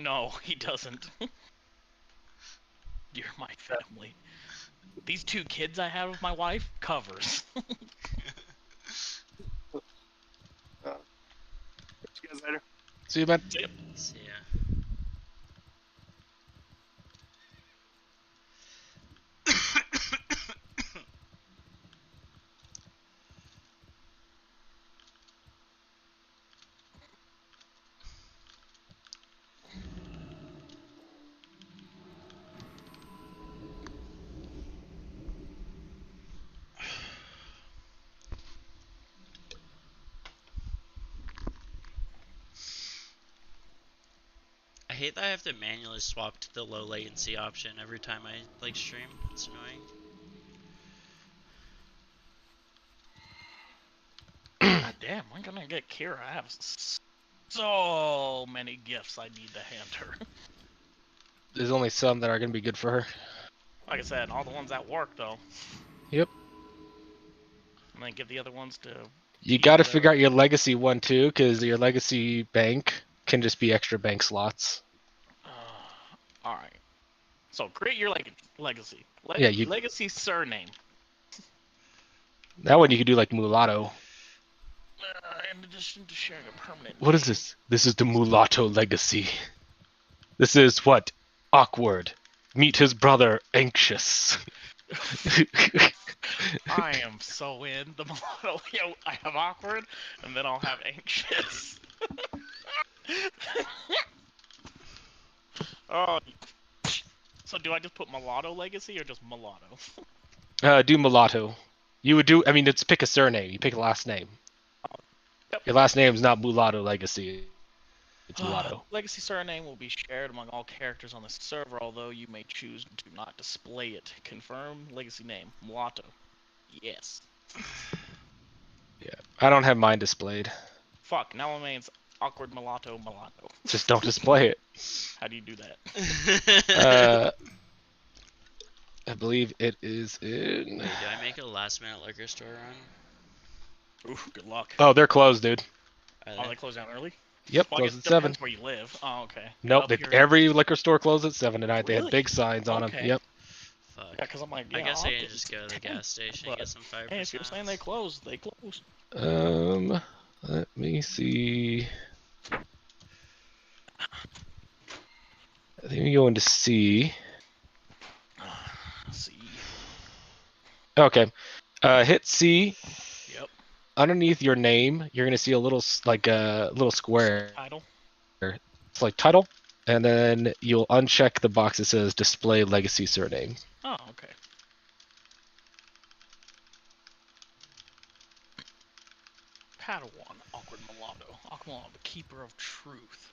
No, he doesn't. You're my family. These 2 kids I have with my wife covers. See you guys later. See you, man. See ya. I hate that I have to manually swap to the low latency option every time I like stream. It's annoying. God damn, when can I get Kira? I have so many gifts I need to hand her. There's only some that are gonna be good for her. Like I said, all the ones at work though. Yep. And then give the other ones to. You got to figure out your legacy one too, because your legacy bank can just be extra bank slots. All right. So create your legacy. Yeah, you- Legacy surname. That one you could do like mulatto. In addition to sharing a permanent. What is this? This is the mulatto legacy. This is what? Awkward. Meet his brother, Anxious. I am so in the mulatto. Yo, I have awkward, and then I'll have anxious. Oh. So do I just put mulatto legacy or just mulatto? Do mulatto. You would do. I mean, it's pick a surname. You pick a last name. Yep. Your last name is not mulatto legacy. It's mulatto. Legacy surname will be shared among all characters on the server, although you may choose to not display it. Confirm legacy name mulatto. Yes. Yeah. I don't have mine displayed. Fuck. Now it means awkward mulatto. Just don't display it. How do you do that? I believe it is in. Wait, do I make a last minute liquor store run? Oof. Good luck. Oh, they're closed, dude. Are Oh, they? they close down early? Yep, Well, I closed guess at it 7. depends where you live. Oh, okay. Nope, Up they, here- every liquor store closed at 7 tonight. They Really? had big signs on them. Okay. Yep. Fuck. Yeah, because I'm like, I yeah, guess I'll I can get just go to the 10, gas station and but- get some 5%. Hey, if you're saying they closed, they closed. Let me see. I think we go into C. See. Okay. Hit C. Yep. Underneath your name, you're gonna see a little little square. Title. It's like title, and then you'll uncheck the box that says display legacy surname. Oh, okay. Padawan, awkward mulatto. Awkward mulatto, the keeper of truth.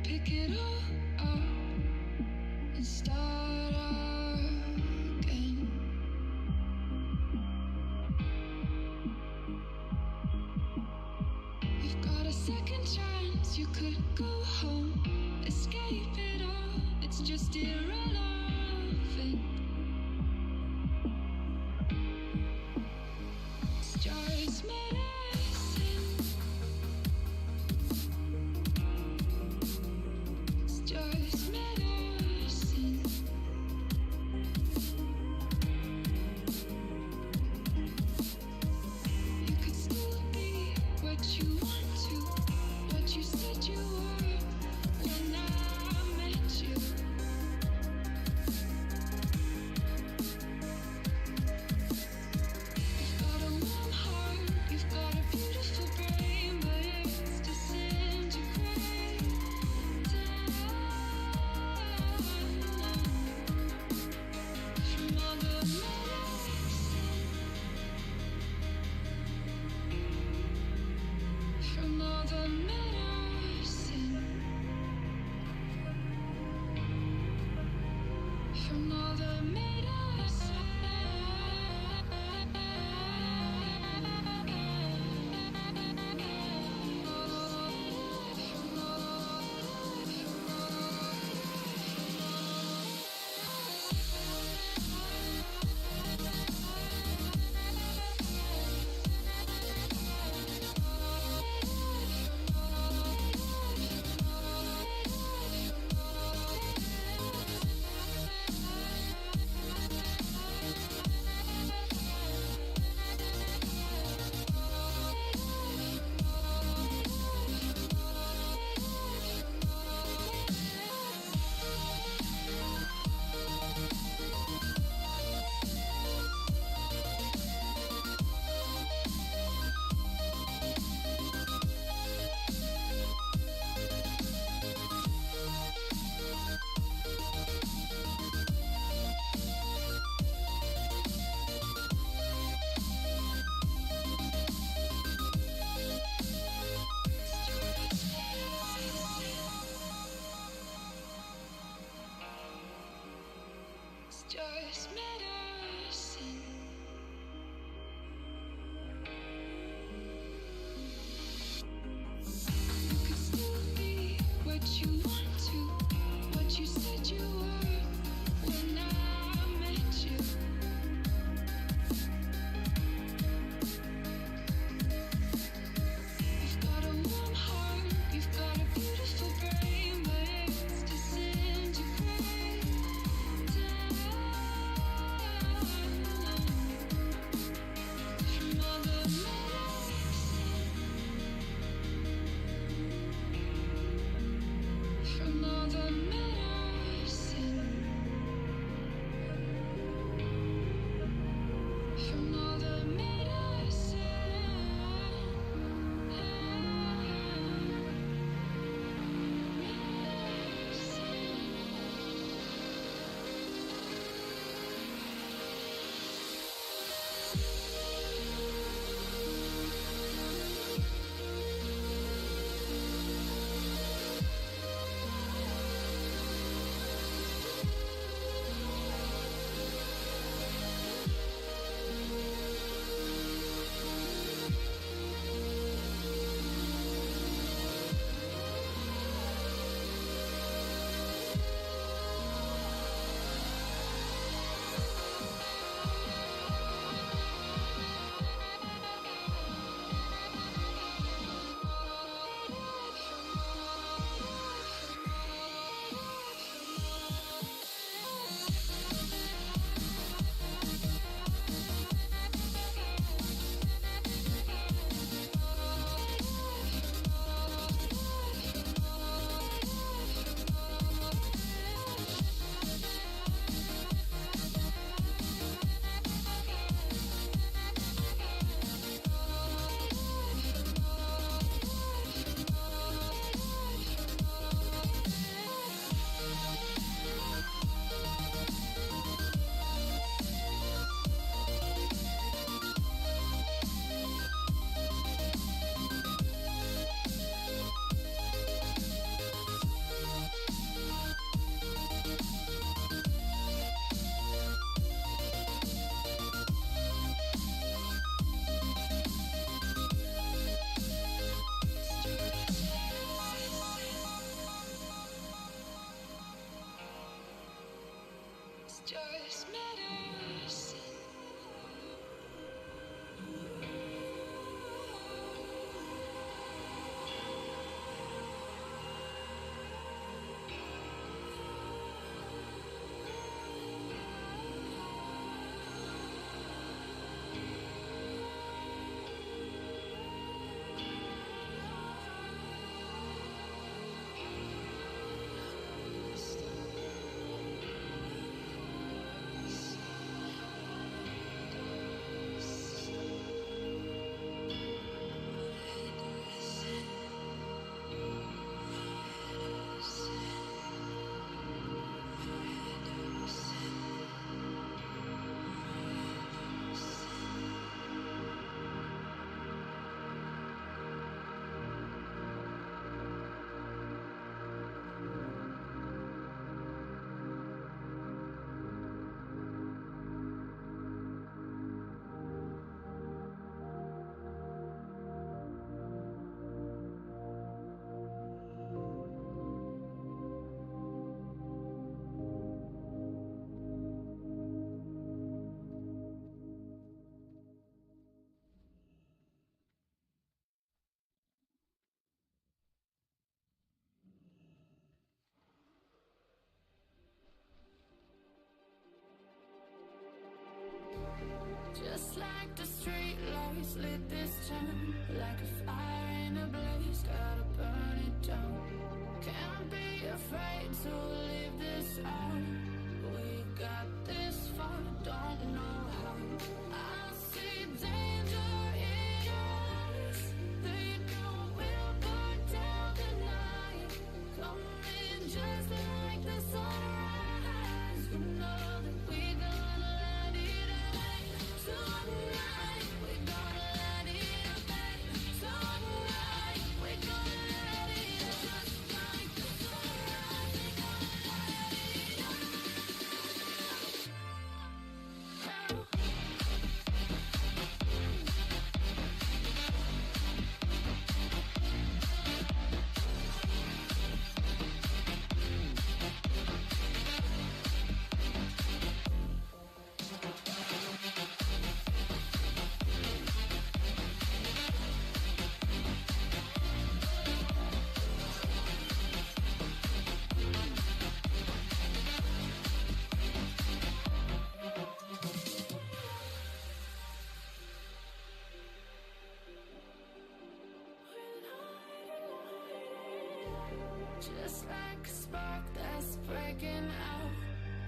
Pick it all up, and start again. You've got a second chance, you could go home, escape it all, it's just irrelevant. It's just medicine. It's just medicine. You could still be what you want to, what you said you were when I met you. From all the meadows. Just medicine. You could still be what you want to, what you said you were when I met you. You've got a warm heart, you've got a beautiful brain, but it's disintegrating. From all the from all the medicine, from all the medicine. Just medicine. like the street lights lit this town. Like a fire in a blaze, gotta burn it down. Can't be afraid to leave this out. We got this far, don't know how. I see danger in your eyes. They know we'll burn down the night. Coming just like the sunrise. You know that we gonna let it away. Tonight, we gonna let it away. Tonight, we gonna let it away. Just like the sunrise, we gonna let it away. Just like a spark that's breaking out.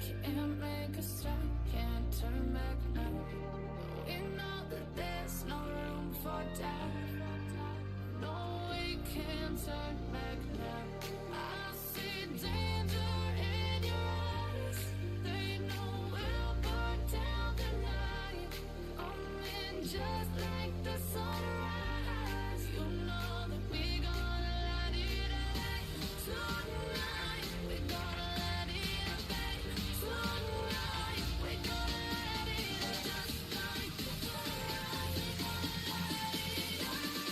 Can't make a stop, can't turn back now. We know that there's no room for doubt. No, we can't turn back now. I see danger in your eyes. They know we'll burn down the night. Coming just like the sunrise. You know that we gonna let it away. Tonight, we gonna let it away. Tonight, we gonna let it away. Just like the sunrise, we gonna let it away.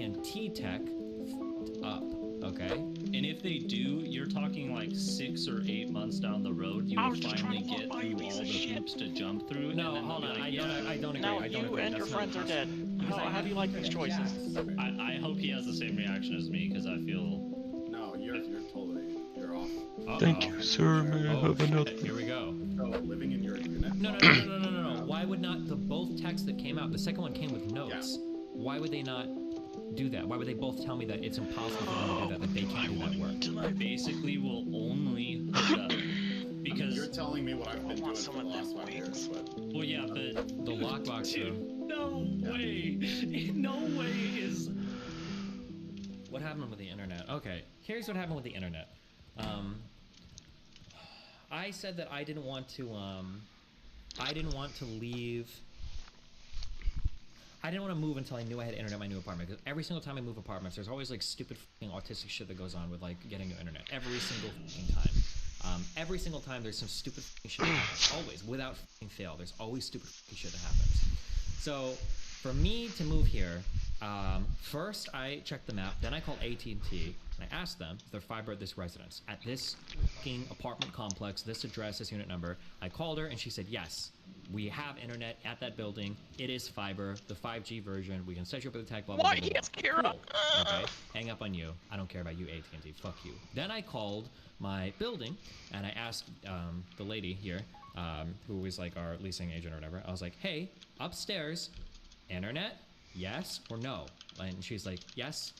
AT&T tech up, okay? And if they do, you're talking like 6 or 8 months down the road, you I will was just finally trying to walk get by you, through piece all of the shit. hoops to jump through. No, and then hold they'll on. be I like, yeah. don't agree. Now I don't you agree. and your That's not friends are dead. Because How do you like these choices? I hope he has the same reaction as me because I feel. No, you're totally off. Thank you, sir. May I Oh, have another? shit. Here we go. So living in your unit. No. Why would not the both texts that came out? The second one came with notes. Why would they not do that? Why would they both tell me that it's impossible for them to do that? That they can't do that work? I basically will only hook up because. You're telling me what I've been doing want for some the of last them 5 years, but Well, yeah, but The lockbox, dude, no way, no way is. What happened with the internet? Okay, here's what happened with the internet. I said that I didn't want to leave. I didn't want to move until I knew I had internet in my new apartment. Because every single time I move apartments, there's always like stupid fucking autistic shit that goes on with like getting new internet. Every single fucking time. Every single time there's some stupid fucking shit that happens. Always, without fucking fail. There's always stupid fucking shit that happens. So, for me to move here, first I checked the map, then I called AT&T, and I asked them if they're fiber at this residence. At this fucking apartment complex, this address, this unit number. I called her, and she said, yes, we have internet at that building. It is fiber, the 5G version. We can set you up with a tech blah, blah, What? blah, blah, Yes, blah. Kira. Cool. Okay, hang up on you. I don't care about you, AT&T. Fuck you. Then I called my building, and I asked the lady here, who was like our leasing agent or whatever. I was like, hey, upstairs, internet, yes or no? And she's like, yes.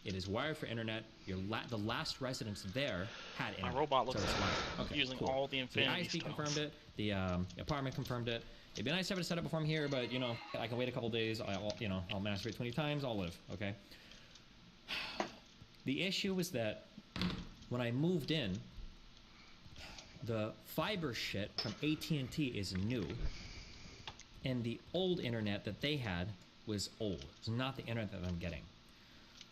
It is wired for internet. The last residence there had internet. My robot looks so it's like wired. Okay, using cool. all the The infinity ISP stones. confirmed it. The apartment confirmed it. It'd be nice to have it set up before I'm here, but you know, I can wait a couple days. I'll masturbate 20 times. I'll live. Okay. The issue was that when I moved in, the fiber shit from AT&T is new, and the old internet that they had was old. It's not the internet that I'm getting.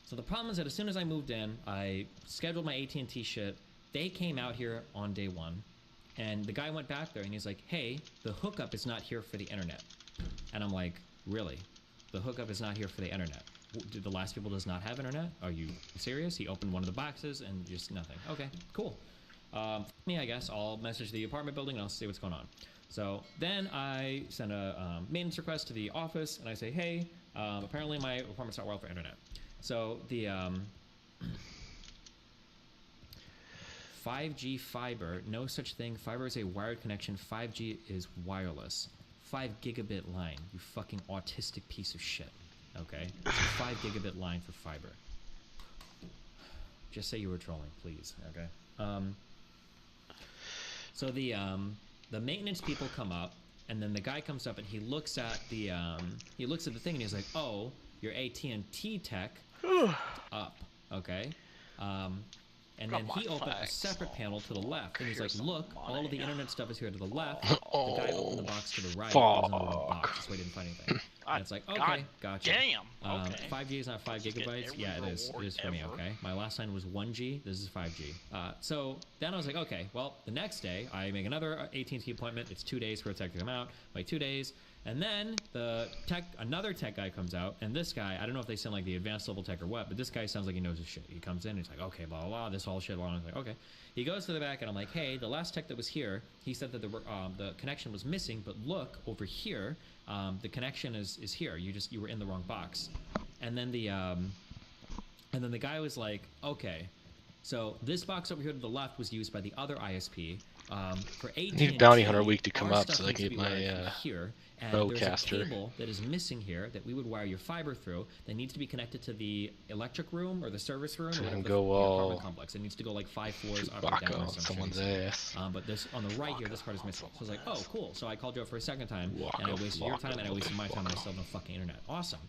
So the problem is that as soon as I moved in, I scheduled my AT&T shit. They came out here on day one, and the guy went back there and he's like, hey, the hookup is not here for the internet. And I'm like, really? The hookup is not here for the internet? Do the last people does not have internet? Are you serious? He opened one of the boxes and just nothing. Okay, cool. Me, I guess I'll message the apartment building and I'll see what's going on. So then I send a maintenance request to the office and I say, hey, apparently my apartment's not wired for internet. So the 5G fiber, no such thing. Fiber is a wired connection. 5G is wireless. 5 gigabit line, you fucking autistic piece of shit. Okay? It's a 5 gigabit line for fiber. Just say you were trolling, please. Okay? So the maintenance people come up, and then the guy comes up and he looks at the thing and he's like, "Oh, your AT&T tech up, okay?" And then he opened a separate panel to the left, and he's like, "Look, all of the internet stuff is here to the left." The guy opened the box to the right. It was in the wrong box. That's why he didn't find anything. And it's like, okay, gotcha. Damn. Okay. 5G is not 5 Just get gigabytes. every Yeah, it is. It reward is for me. ever. Okay. My last line was 1G. This is 5G. So then I was like, okay. Well, the next day I make another AT&T appointment. It's 2 days for a tech to come out. Wait 2 days. And then another tech guy comes out, and this guy, I don't know if they sound like the advanced level tech or what, but this guy sounds like he knows his shit. He comes in, and he's like, okay, blah, blah, blah, this whole shit, blah, blah. I was like, okay. He goes to the back, and I'm like, hey, the last tech that was here, he said that the connection was missing, but look, over here, the connection is here. You were in the wrong box. And then the guy was like, okay, so this box over here to the left was used by the other ISP. For AT&T, Need Bounty Hunter Week to come our up stuff so I needs can to get be my, wired from here, and there's bowcaster. a cable that is missing here that we would wire your fiber through that needs to be connected to the electric room or the service room So or it can the go all apartment complex. It needs to go like 5 floors up or down Wacko or some someone's shit. ass. But this on the right here, this part is missing. So I was like, oh, cool. So I called you up for a second time, and I Wacko, wasted your time, and I wacko, wasted my time, and I wacko. still have no fucking internet. Awesome.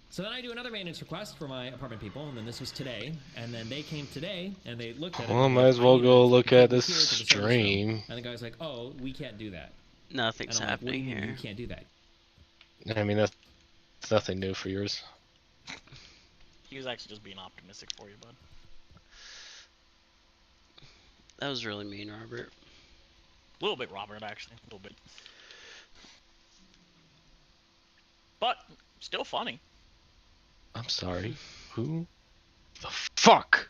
So then I do another maintenance request for my apartment people, and then this was today, and then they came today, and they looked at it. Well, and might they're as like, well "I need go a look cable at this here to the service room." stream. And the guy's like, oh, we can't do that. Nothing's And I'm like, what do happening you mean here. you can't do that? I mean, that's nothing new for yours. He was actually just being optimistic for you, bud. That was really mean, Robert. A little bit, Robert, actually. A little bit. But, still funny. I'm sorry. Who the fuck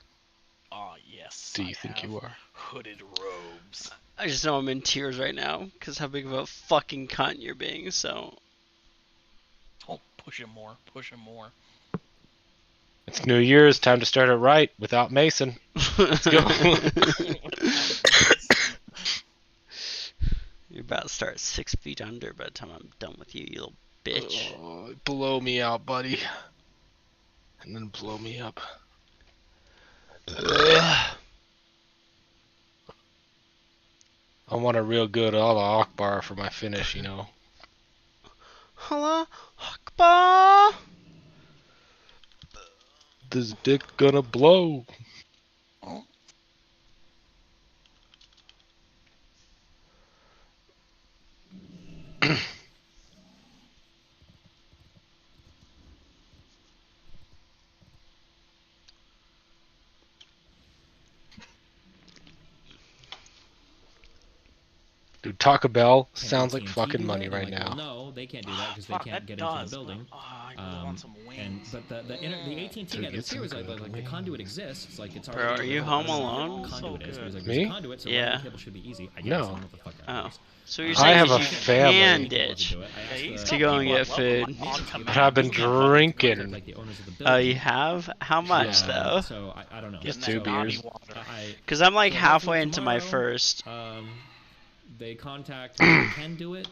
Ah, yes. do you I think have you are? hooded robes. I just know I'm in tears right now because how big of a fucking cunt you're being. So Oh, push him more. Push him more. It's New Year's, time to start it right without Mason. Let's go. You're about to start 6 feet under by the time I'm done with you, you little bitch. Oh, blow me out, buddy. And then blow me up. I want a real good Allah Akbar for my finish, you know. Allah Akbar! This dick gonna blow. Dude, Taco Bell Can sounds like AT&T fucking do money that? right And, like, now. well, no, they can't do that because they Fuck, can't that get into the does. building. Oh, I really want some wings. But the AT&T Dude, guy get that's here was some like, good the conduit exists. Like it's Bro, already. are you like, home I don't know alone? what conduit is. But he's like, Me? there's a conduit, so Yeah. running the cable should be easy. I guess. No. I don't know what the fuck that Oh. is. So you're I saying have that a you family. can To ditch? do it. I asked Yeah, he's the- To go and people get that love food. him on command. But I've been drinking. Like the owners of the Oh, building. you have? How much Yeah. though? So I don't know. Getting two that naughty beers. water. Because I'm like So halfway hopefully into my tomorrow, first. They contact who can do it.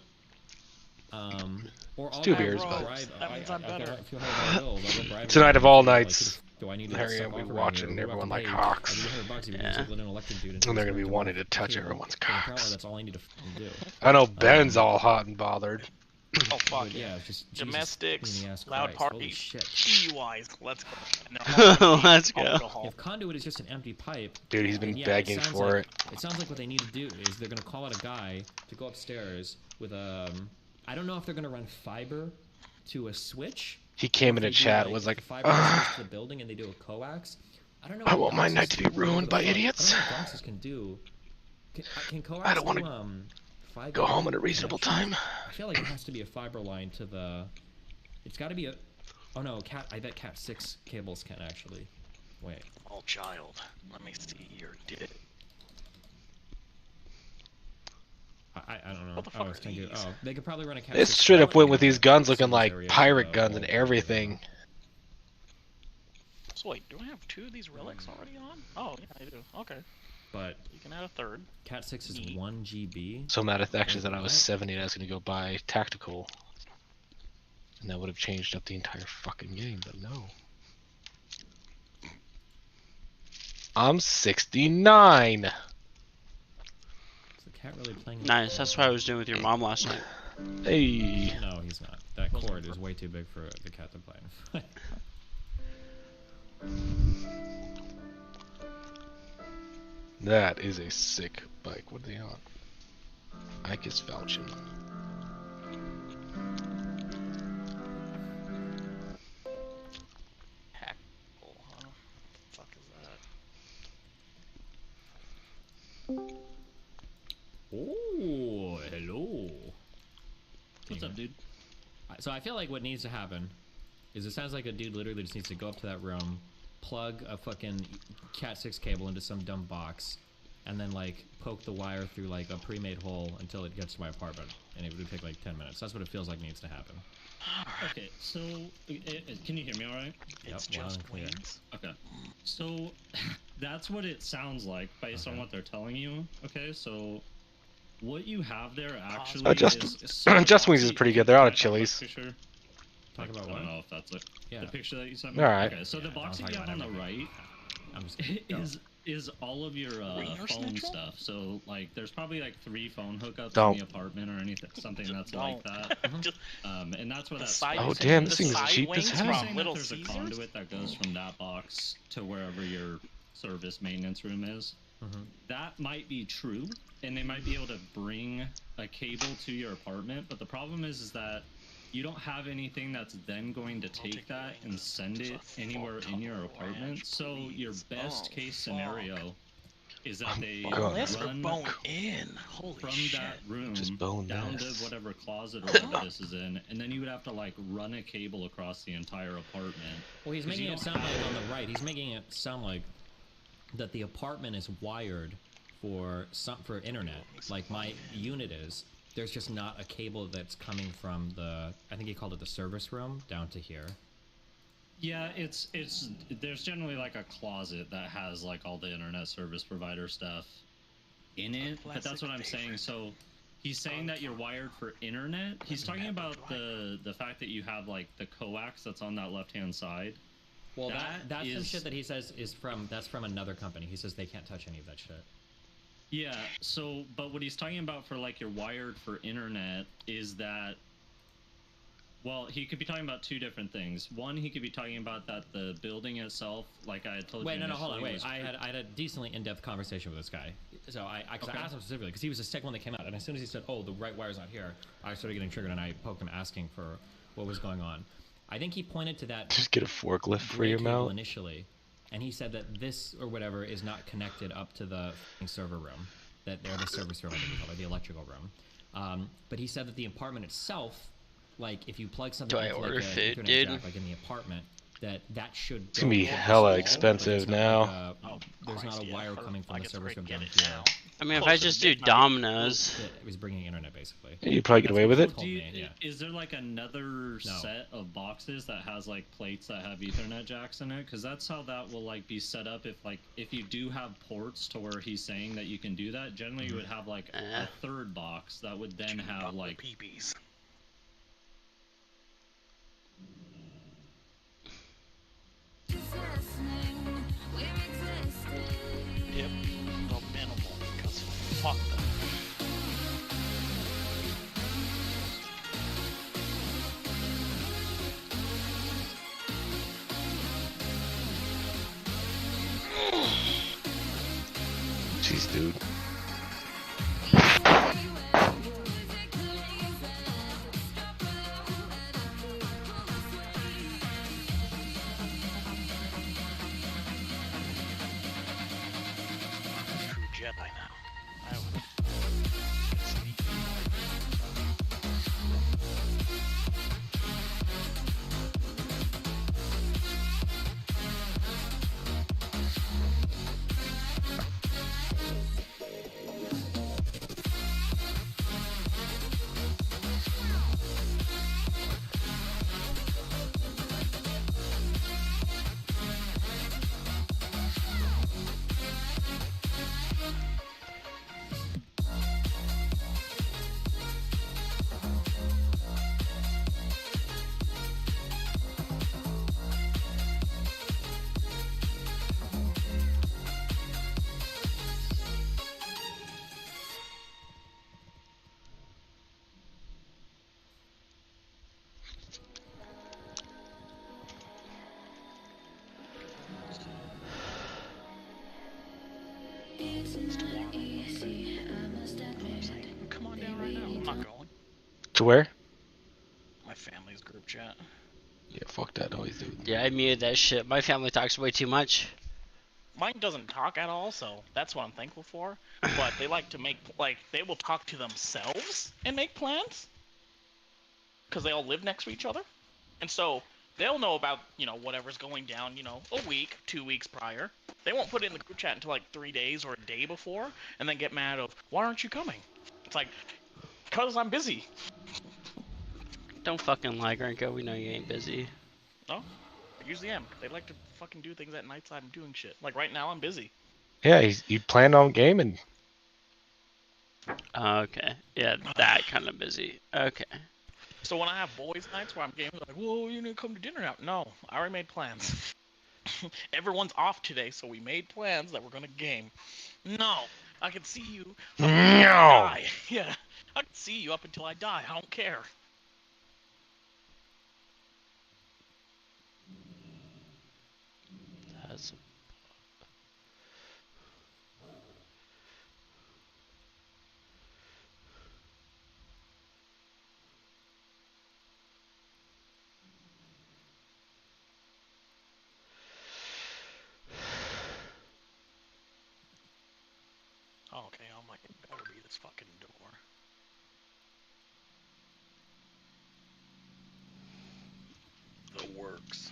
Or I'll two go beers, bribe- but- That means I'm better. If you have bills, I'll go bribe Tonight them. of all Like, nights, do I need to Harry suck will be off around watching here? Who everyone have to like pay? hawks. I'll give you $100 if you Yeah. just let an elected dude into And they're this gonna be building wanting to with touch cable. everyone's And apparently cocks. that's all I need to do. I know Ben's all hot and bothered. Oh, fuck But yeah. yeah, it's just Domestics, Jesus, ass loud Christ, holy parties, shit. DUIs, let's go. And they're all Let's go. alcohol. If conduit is just an empty pipe, Dude, he's been then yeah, begging sounds for like, it. It sounds like what they need to do is they're gonna call out a guy to go upstairs with I don't know if they're gonna run fiber to a switch. He came or in if a they do, chat, was like, fiber switch to the building and they do a coax. I don't know. I what want my Doxys- night to be ruined by I don't know idiots. what Doxys can do. Can coax I don't wanna do, fiber Go home at a reasonable connection? time. I feel like it has to be a fiber line to the. It's got to be a. Oh no, I bet Cat 6 cables can actually. Wait. Oh, child. Let me see your dick. I don't know. What the I fuck was are thinking. these? Oh, they could probably run a Cat It 6 straight up cable went with in these the guns looking service like area pirate to guns and whole- everything. So wait, do I have 2 of these relics already on? Oh, yeah, I do. Okay. But You can add a third. Cat 6 is Neat. 1 GB. So mad at the actions that I was What? 70 and I was gonna go buy tactical. And that would have changed up the entire fucking game, but no. I'm 69! Is the cat really playing? with Nice. the- That's what I was doing with your mom last night. Hey! No, he's not. That cord is way too big for the cat to play. That is a sick bike. What are they on? Ike is vouching. Hackle, huh? What the fuck is that? Oh, hello. What's up, dude? So I feel like what needs to happen is it sounds like a dude literally just needs to go up to that room, plug a fucking Cat 6 cable into some dumb box, and then like poke the wire through like a pre-made hole until it gets to my apartment, and it would take like 10 minutes. That's what it feels like needs to happen. Okay, so can you hear me all right? It's Yep, loud just and clear. wings. Okay. So that's what it sounds like based on Okay. what they're telling you. Okay, so what you have there actually Just- is so Just Wings is boxy. pretty good. They're out of Can I talk Chili's. about the picture? Talk about I what? don't know if that's it. Yeah. The picture that you sent me. Alright. Okay, so the Yeah, box don't that you talk have on about the everything. right I'm just go. is all of your Wiener phone Schnitzel? stuff. So like, there's probably like 3 phone hookups Don't. in the apartment or anything, something that's Don't. like that. Just And that's what the that. side. Oh, space damn, is. this thing's side cheap as wings hell. You're from saying that Little there's a Caesars. conduit that goes from that box to wherever your service maintenance room is. Mhm. That might be true, and they might be able to bring a cable to your apartment. But the problem is that you don't have anything that's then going to take that and send it anywhere in your apartment. So your best case scenario is that they God. Unless we're run bone in. Holy from shit. that room Just bone down to this. whatever closet or whatever this is in, and then you would have to like run a cable across the entire apartment. Well, he's 'Cause making you it don't sound like have- on the right. He's making it sound like that the apartment is wired for internet, like my unit is. There's just not a cable that's coming from the. I think he called it the service room down to here. Yeah, it's there's generally like a closet that has like all the internet service provider stuff in it, but that's what I'm saying. So he's saying that you're wired for internet. He's talking about the fact that you have like the coax that's on that left-hand side. Well, that's some is- shit that he says is from another company. He says they can't touch any of that shit. Yeah, so but what he's talking about for like you're wired for internet is that, well, he could be talking about two different things. One, he could be talking about that the building itself, like I had told Wait, you. no, hold on, initially, wait. was I had a decently in-depth conversation with this guy. So I Okay. asked him specifically because he was the second one that came out, and as soon as he said, "Oh, the right wire's not here," I started getting triggered, and I poked him asking for what was going on. I think he pointed to that Just get a forklift for gray your cable mouth. initially, and he said that this or whatever is not connected up to the f***ing server room. That they're the service room, I think we call it, the electrical room. But he said that the apartment itself, like if you plug something Do I into order like food, an Ethernet dude? jack, like in the apartment, that should. It's gonna be go to the hella wall, but expensive it's not now. like there's Christ, not a yeah, wire or coming I from the guess service we're room gonna down get it here. now. I mean, if Closer I to just do midnight. Domino's. It was bringing internet basically. You'd probably get That's away what with he it. told me, yeah. Is there like another set of boxes that has like plates that have Ethernet jacks in it? Because that's how that will like be set up. If you do have ports to where he's saying that you can do that, generally you would have like a third box that would then have like. PBs. Yep. The minimal, because fuck them. Jeez, dude. True Jedi now. I would. Come on down right now. I'm not going. To where? My family's group chat. Yeah, fuck that noise, dude. Yeah, I muted that shit. My family talks way too much. Mine doesn't talk at all, so that's what I'm thankful for. But they like to make, like, they will talk to themselves and make plans. Because they all live next to each other. And so they'll know about, whatever's going down, a week, 2 weeks prior. They won't put it in the group chat until like 3 days or a day before, and then get mad of, why aren't you coming? It's like, because I'm busy. Don't fucking lie, Grinko. We know you ain't busy. No? I usually am. They like to fucking do things at nighttime doing shit. Like right now, I'm busy. Yeah, you planned on gaming. Okay. Yeah, that kind of busy. Okay. So when I have boys' nights where I'm gaming, like, whoa, you need to come to dinner now. No, I already made plans. Everyone's off today, so we made plans that we're gonna game. No, I can see you. Up until I die. Yeah, I can see you up until I die. I don't care. That's Oh, okay, I'm like, it better be this fucking door. The works.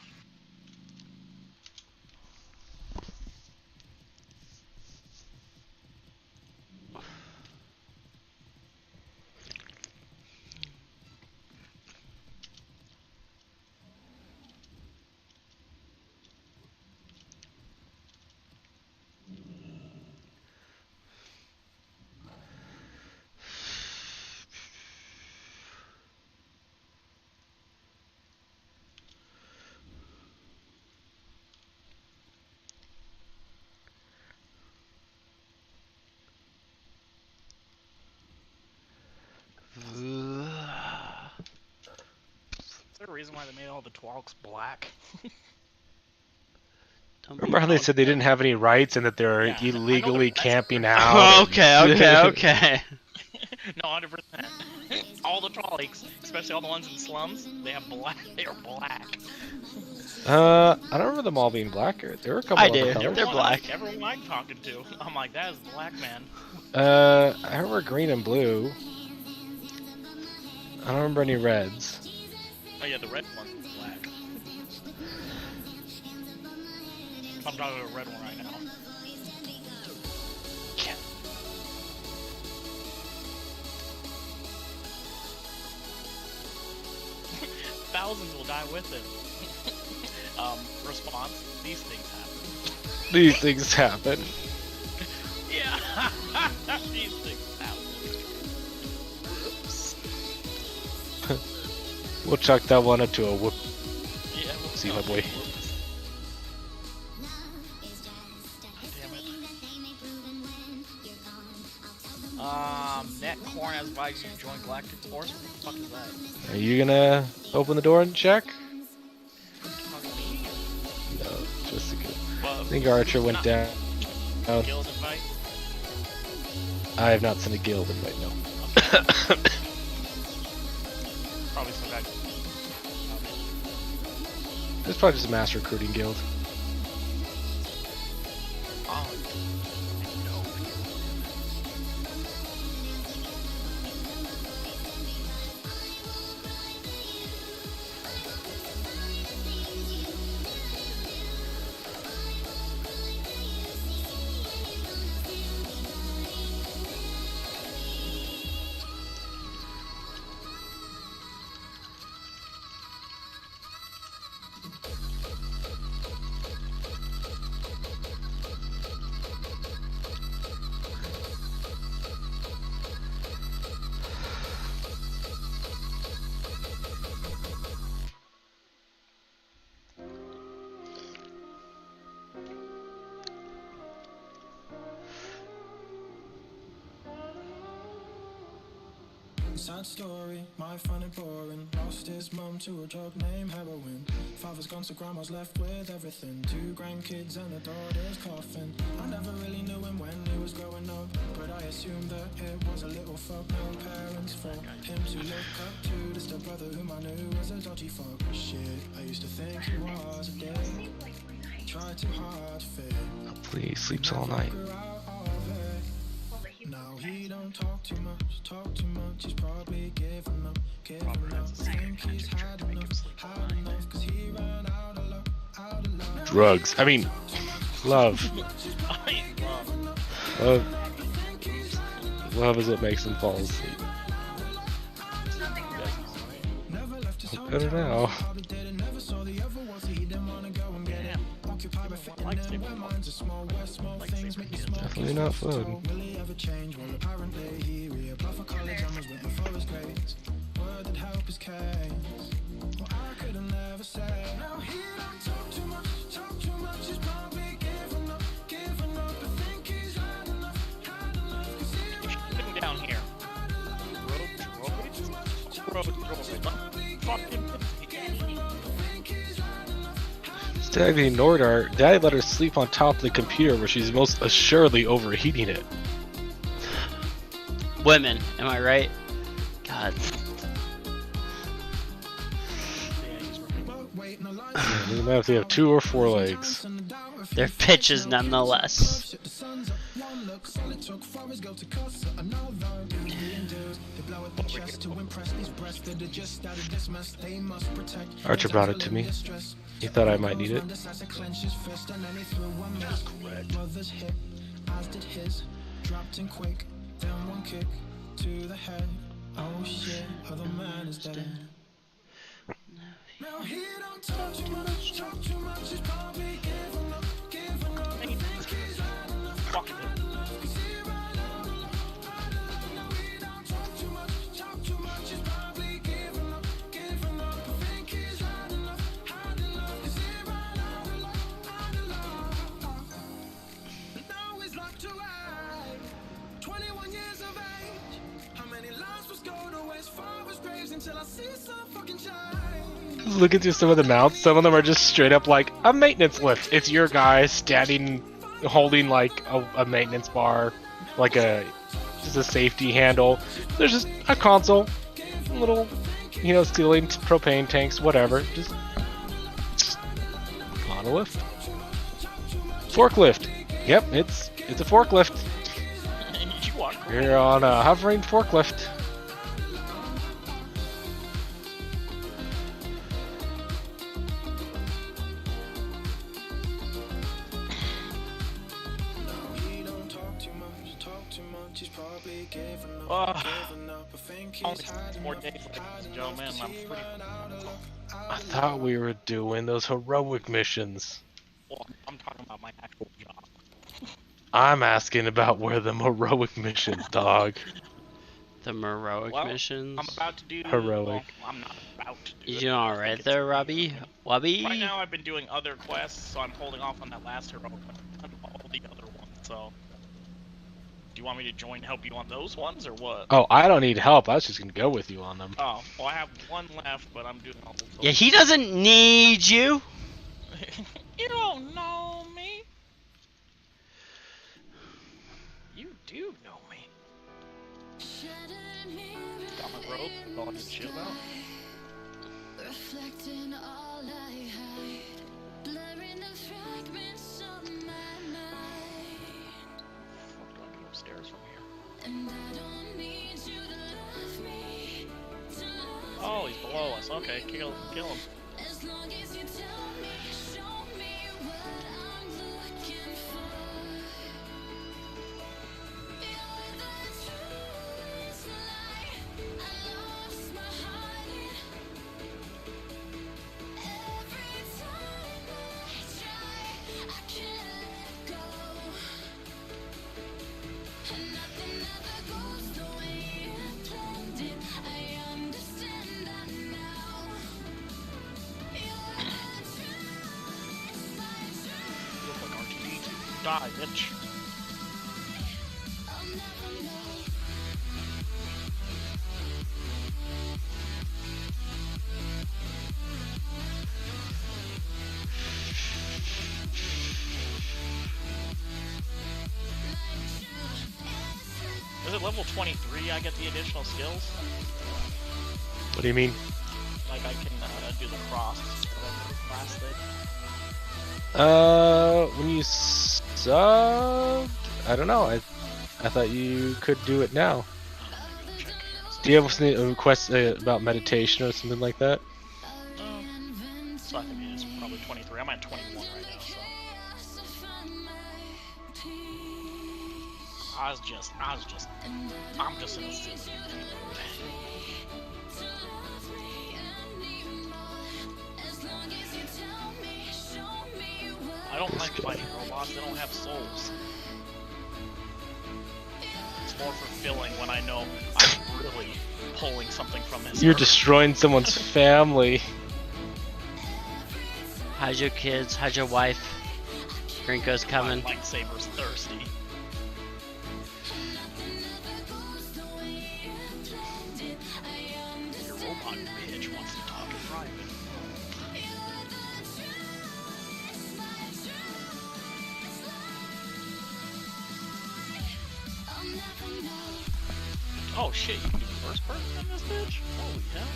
Is there a reason why they made all the Twarks black? Don't be Remember how they called said they didn't have any rights and that they're Yeah, I know illegally that's camping correct. out? Oh, and- okay. No, 100%. All the Trollocs, especially all the ones in slums, they have black. They are black. I don't remember them all being black. There were a couple I other do. colors. They're black. Everyone I'm talking to, I'm like, that is black man. I remember green and blue. I don't remember any reds. Oh yeah, the red one's black. I'm talking about a red one right now. Yeah. Thousands will die with him. Response: these things happen. These things happen. Yeah, these things happen. Oops. We'll chuck that one up to a whoop. Yeah. See, my boy. Damn it. Net Corn has advised you to join Galactic Force. What the fuck is that? Are you gonna open the door and check? No, just a good. Well, I think Archer went not- down. Oh, Guild invite? I have not sent a guild invite, no. Probably some guy. It's probably just a mass recruiting guild. Oh, no. Sad story, might find it boring. Lost his mum to a drug named heroin. Father's gone, so grandma's left with everything. 2 grandkids and a daughter's coffin. I never really knew him when he was growing up, but I assumed that it was a little fuck. No parents for him to look up to. Just a brother whom I knew was a dodgy fuck. Shit, I used to think he was a dick. Tried too hard to fit. Please, sleeps all night. Grew out of it. Now he don't talk too much, he's probably giving up, think he's had enough, cause he ran out of love, Drugs. I mean, love. Love. Love is what makes them fall asleep. I don't know. Definitely not fun. Down here. Instead, he ignored her. Daddy let her sleep on top of the computer where she's most assuredly overheating it. Women, am I right? God. Doesn't matter if they have 2 or 4 legs. They're pitches nonetheless. Archer brought it to me. He thought I might need it. Fuck it. Look at some of the mounts. Some of them are just straight up like a maintenance lift. It's your guy standing, holding like a maintenance bar, like just a safety handle. There's just a console, a little, ceiling, propane tanks, whatever. Just on a lift. Forklift. Yep, it's a forklift. You're on a hovering forklift. Only 6 more days, ladies and gentlemen. I'm pretty. I thought we were doing those heroic missions. Well, I'm talking about my actual job. I'm asking about where the heroic missions, dog. The heroic missions. I'm about to do. Heroic. Well, I'm not about to do. You it. doing alright there, Robbie? Wobby? Right now, I've been doing other quests, so I'm holding off on that last heroic. On all the other ones, so. Do you want me to join, help you on those ones, or what? Oh, I don't need help. I was just gonna go with you on them. Oh, well, I have one left, but I'm doing all the. Yeah, he doesn't need you. You don't know me. You do know me. Got my rope, going to chill out. Reflecting all I hide, blurring the fragments of my mind. Fuck, do I get upstairs from here? And I don't need you to love me. Oh, he's below us. Okay, kill him. As long as you tell me, show me what I'm looking for. You're the truest lie. I lost my heart in. Every time I try, I can't let go. And nothing ever goes the way you planned it. I understand that now. You're the truest, my truth. You look like R2D2. Die, bitch. I'll never know. Is it level 23 I get the additional skills? What do you mean? Like I can do the cross, whatever class thing. When you subbed? I don't know. I thought you could do it now. Do you have a request about meditation or something like that? So I think it is probably 23. I'm at 21 right now, so. I'm just in a silly mood. I don't like fighting robots, they don't have souls. It's more fulfilling when I know I'm really pulling something from this. You're earth. destroying someone's family. How's your kids? How's your wife? Grinko's coming. My lightsaber's thirsty. Your robot bitch wants to talk in private. Oh shit, you can do first person in this bitch? Holy hell.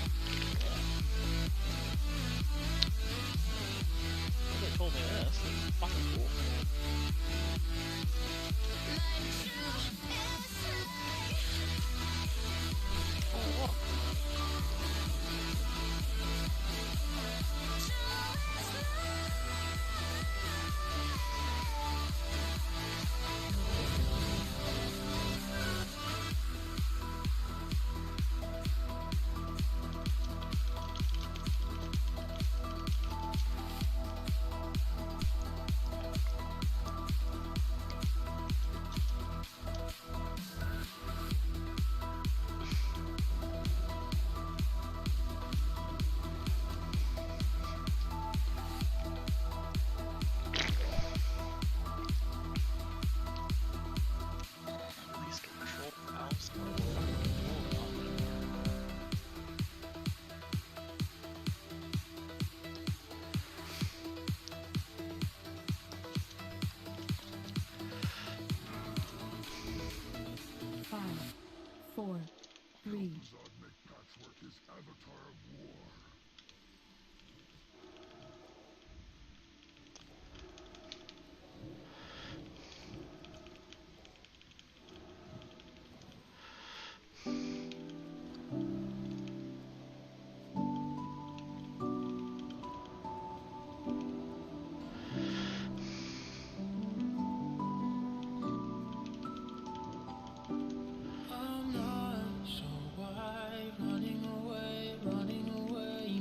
told me this. It's fucking cool. Oh, look. Please control valves. Five, four, three, I'm not sure why running away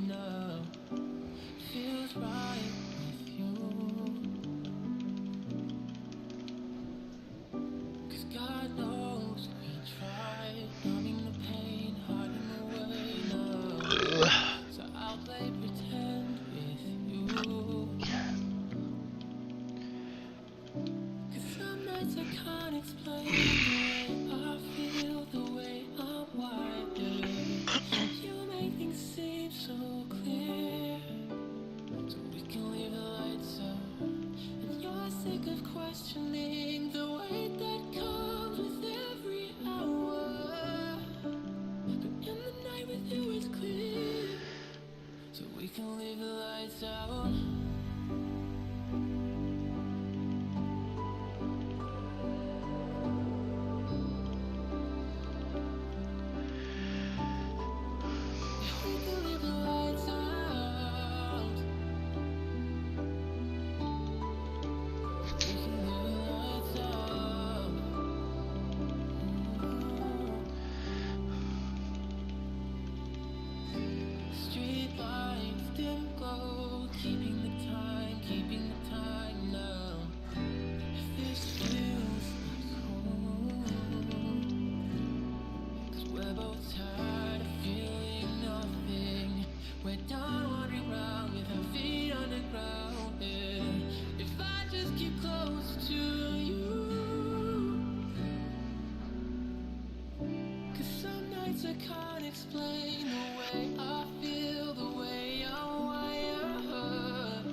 now feels right with you. 'Cause God knows we tried numbing the pain, hiding away now. So I'll play pretend with you. 'Cause some nights I can't explain the way I feel, the way I'm wired. You make things seem so clear, so we can leave the lights out. And you're sick of questioning the weight that comes with every hour. But in the night with you it's clear, so we can leave the lights out. We can leave the lights out. We can leave the lights out. Street lights dim glow, keeping the time now. This feels like home. 'Cause we're both tired of feeling nothing. We're done wandering round with our feet underground. Yeah. If I just keep close to you, 'cause some nights I can't explain the way I feel, the way I'm wired.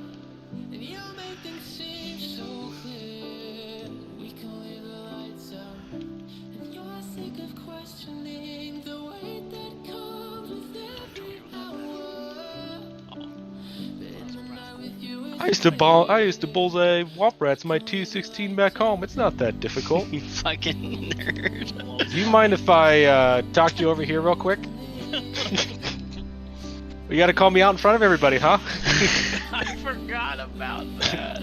And you make things seem so clear. We can leave the lights out. And you're sick of questioning the weight that comes with every hour. But in the night with you it's I used to bullseye wop rats in my 216 back home. It's not that difficult. You fucking nerd. Do you mind if I talk to you over here real quick? You gotta call me out in front of everybody, huh? I forgot about that.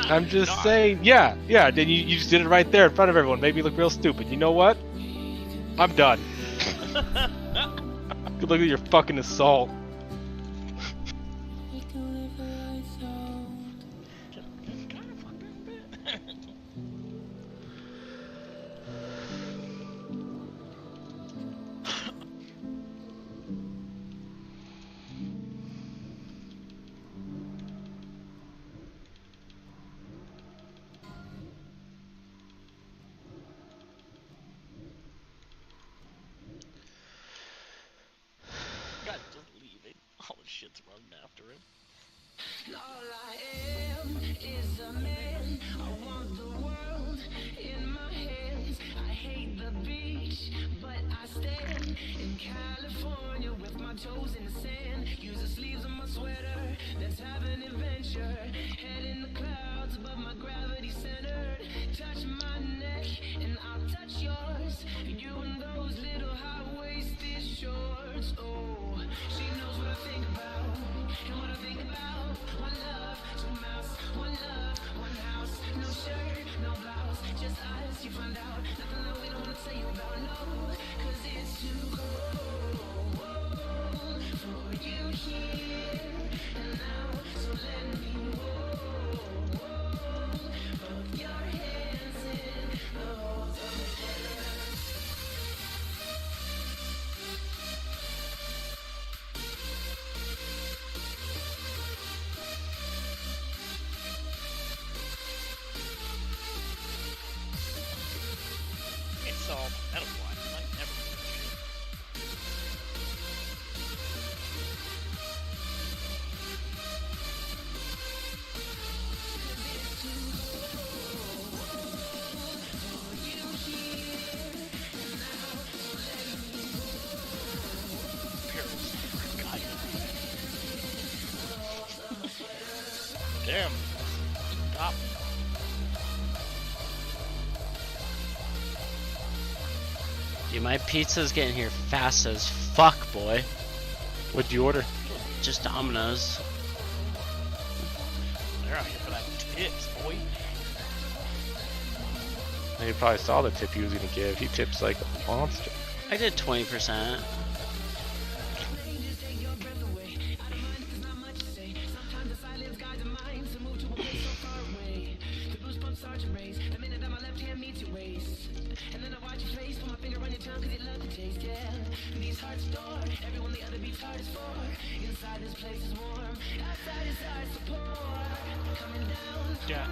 I'm just saying, yeah, then you just did it right there in front of everyone. Made me look real stupid. You know what? I'm done. Good luck with your fucking assault. we can leave the lights out. Kind of fucking bit. God, just leaving. All the shit's running after him. All I am is a man. I want the world in my hands. I hate the beach, but I stand in California. California with my toes in the sand. Use the sleeves of my sweater. Let's have an adventure. Head in the clouds above my gravity centered. Touch my neck and I'll touch yours. You and those little high-waisted shorts. Oh, she knows what I think about. And what I think about. One love, two mouths. One love, one house. No shirt, no blouse. Just us, you find out. Nothing that we don't want to tell you about. No, 'cause it's too cold for you here and now. So let me put your hands in the holes of my sweater. It's all metal blind. I never do that shit. Damn. Stop. Dude, my pizza's getting here fast as fuck, boy. What'd you order? Just Domino's. They're out here for that tips, boy. And you probably saw the tip he was gonna give. He tips like a monster. I did 20%. Yeah.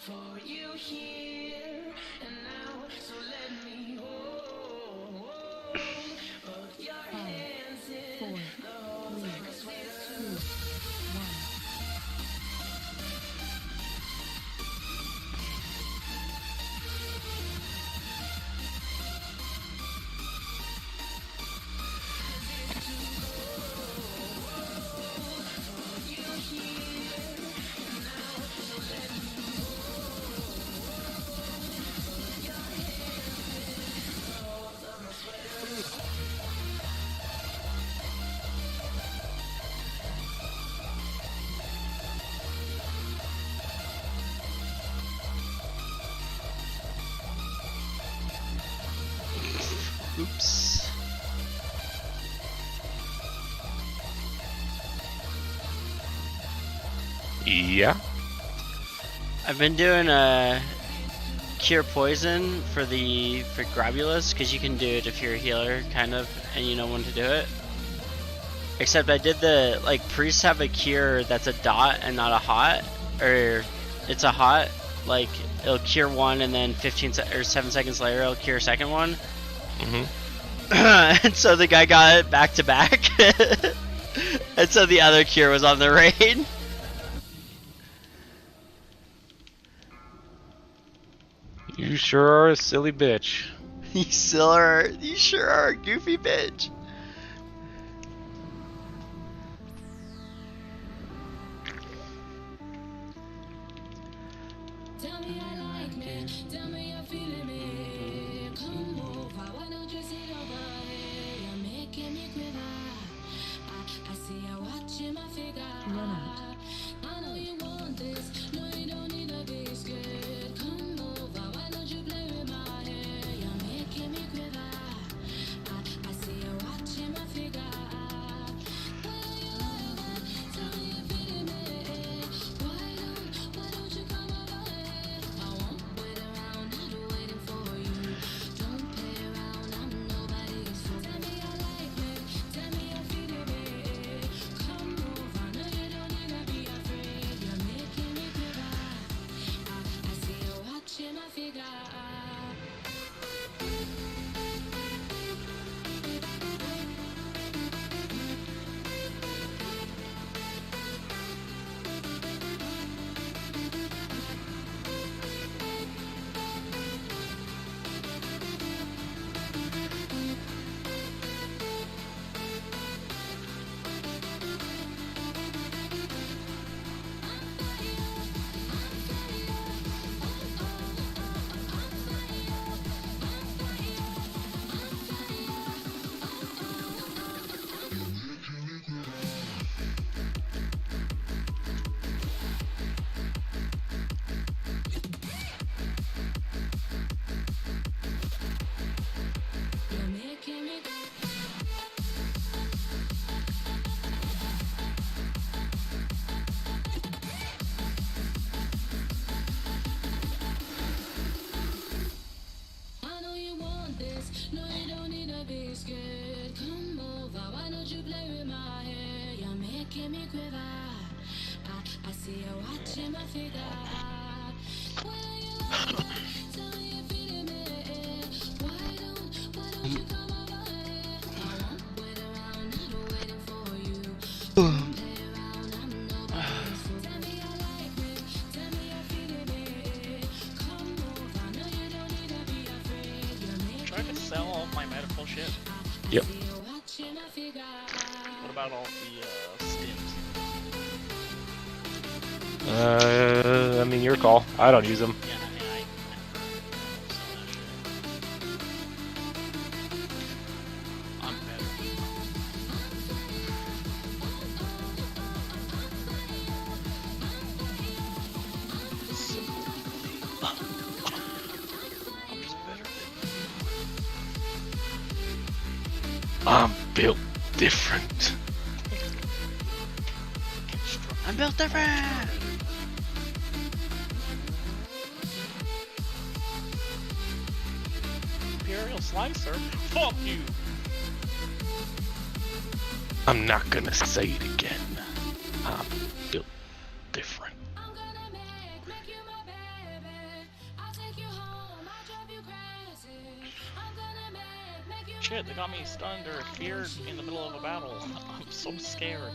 For you here and now, so let me put your hands in the holes of my sweater. Oops. Yeah. I've been doing cure poison for Grabulus, because you can do it if you're a healer, kind of, and you know when to do it. Except I did the, like, priests have a cure that's a dot and not a hot, or it's a hot, like, it'll cure one and then 7 seconds later it'll cure a second one. And so the guy got it back to back. And so the other cure was on the raid. You sure are a silly bitch. You sure are a goofy bitch. Tell me I like me, tell me you're feeling me. Come over, why don't you sit over here? You're making me quiver. I see you watching my figure. I know you want this, no you don't need a biscuit. Come over, why don't you play with my hair? You're making me quiver. I see you watching Try to sell all my medical shit. Yep. What about all the stims? I mean, your call. I don't use them. Yeah, I mean, I I'm better. I'm just better. I'm built different. I'm built different. Imperial Slicer? Fuck you! I'm not gonna say it again. I'm built different. Shit, they got me stunned or feared in the middle of a battle. I'm so scared.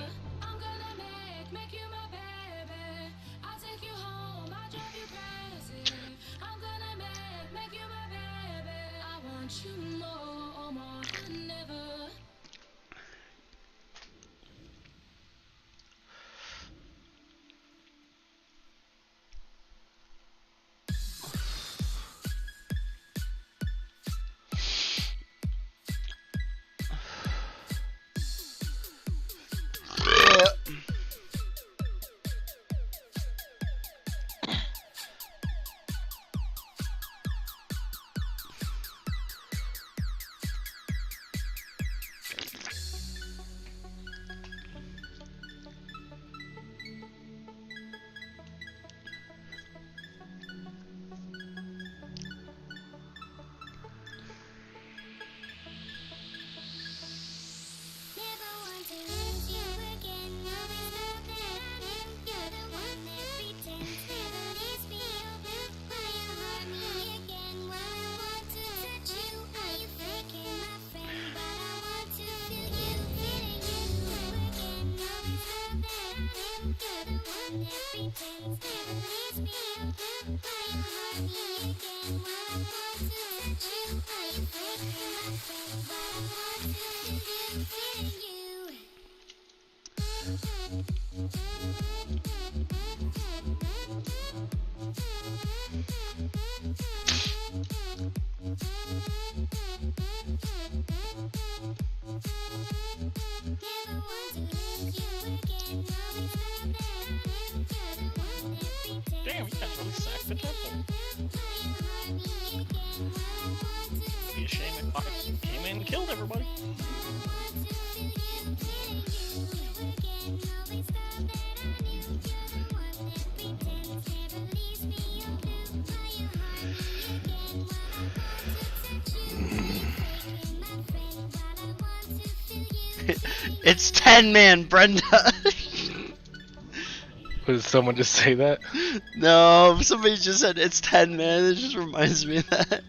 Damn, you guys really sacked the temple. Be a shame if I came in and killed everybody. It's 10-man, Brenda. Did someone just say that? No, somebody just said it's 10-man. It just reminds me of that.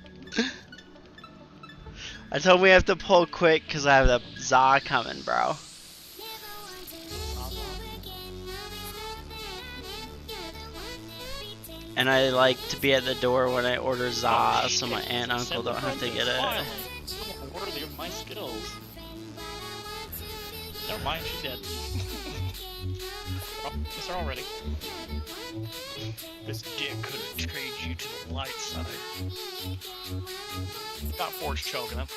I told him we have to pull quick because I have the Za coming, bro. And I like to be at the door when I order Za so my aunt and uncle don't have to get it. Someone worthy of my skills. Never mind, she's dead. Oh, guess they're all ready. This dick could have traded you to the light side. Got Forge choking, that's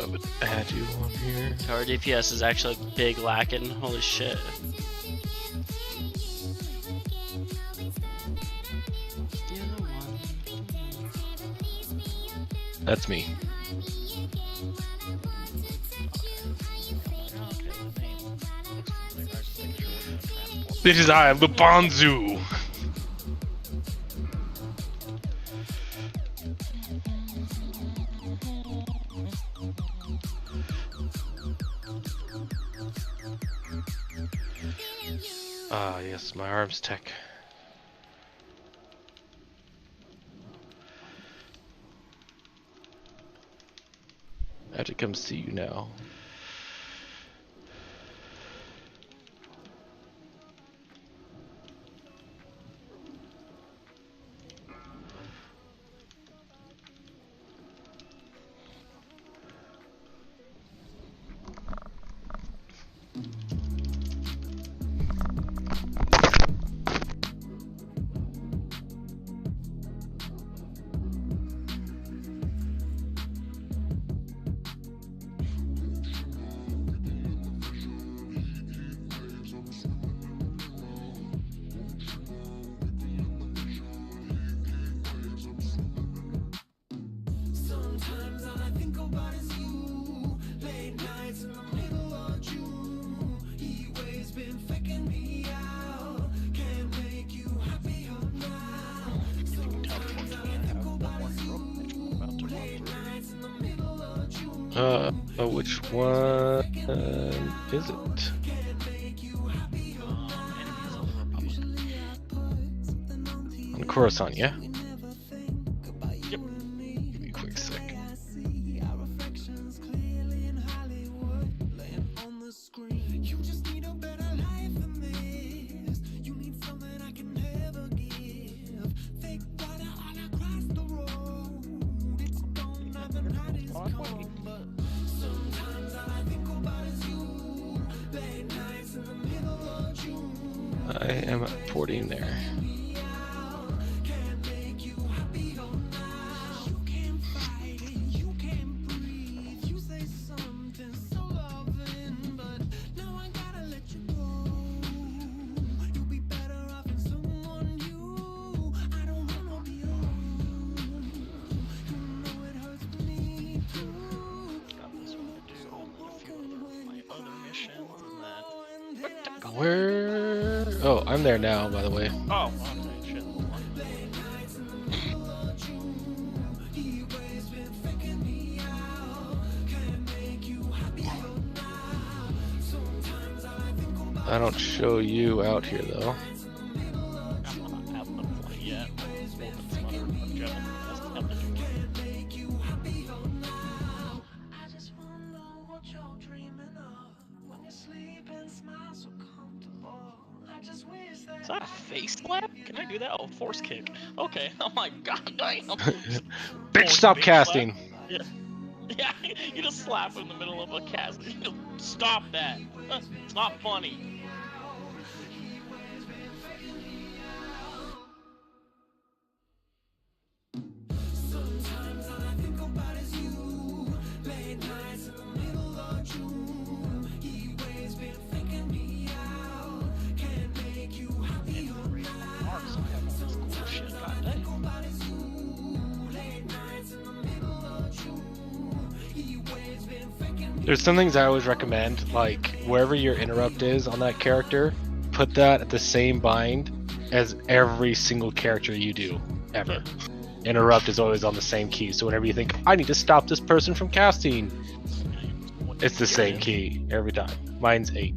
But add you on here. Our DPS is actually big lacking. Holy shit. That's me. This is I, Lubanzu. Ah, yes, my arms tech. I have to come see you now. Sometimes all I think about is you. Late nights in the middle of June. Heat waves been faking me out. Can't make you happier now. Sometimes all I think about is you. Late nights in the middle of June. Which one is it? On Coruscant, yeah? Yep. Give me a quick sec. You just need a better life than this. You need something I can never give. Fake water all across the road. It's gone, now the night is gone. But sometimes all I think about is you. Late nights in the middle of June. I am porting there. Can't make you happier now. You can't fight it, you can't breathe. You say something so loving, but now I gotta let you go. You'll be better off in someone new. I don't wanna be alone. You know it hurts me too. Got this one to do, and then a few of my other missions, and then... Where? Oh, I'm there now, by the way. Oh, okay, shit. I don't show you out here though. I'm not having them play yet. Wolf and Smother, but Jevin doesn't have to do it. I just wanna know what you're dreaming of when you sleep and smile so comfortable. I just wish that Is that a face slap? Can I do that? Oh, force kick. Okay. Oh my god, damn. Bitch, stop casting. Yeah. Yeah, you just slap him in the middle of a cast. Stop that. It's not funny. sometimes all I think about is you. Late nights in the middle of June. Heat waves been faking me out. Can't make you happier now. Sometimes all I think about is you. Late nights in the middle of June. Heat waves been faking me. There's some things I always recommend, like wherever your interrupt is on that character, put that at the same bind as every single character you do, ever. Interrupt is always on the same key, so whenever you think, I need to stop this person from casting, it's the same key every time. Mine's 8.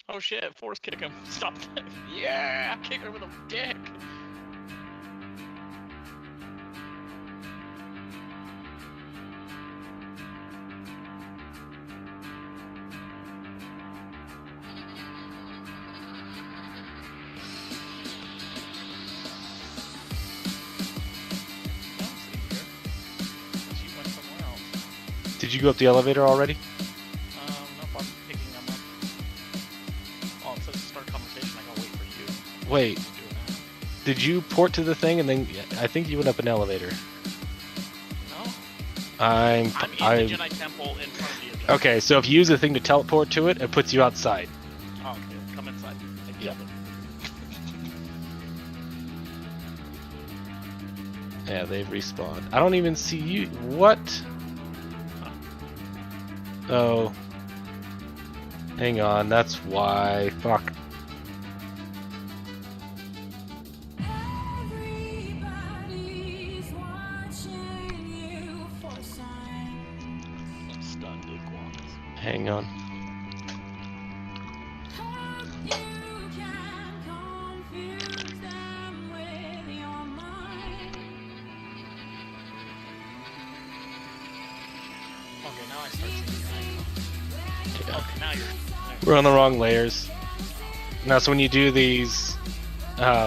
Oh shit, force kick him. Stop that. Yeah, kick her with a dick. She went somewhere else. Did you go up the elevator already? Wait, did you port to the thing and then I think you went up an elevator? No. I'm in the Jedi Temple in front of the Jedi. okay. So if you use the thing to teleport to it, it puts you outside. Oh, okay. Come inside. Yeah. Yeah, they've respawned. I don't even see you. What? Oh. Hang on, that's why. Fuck. Everybody's watching you for signs. I'm stunned, iguanas. Hang on. Hope you can confuse them with your mind. Okay, now I start seeing you. Okay, now you're. We're on the wrong layers. Now, so when you do these,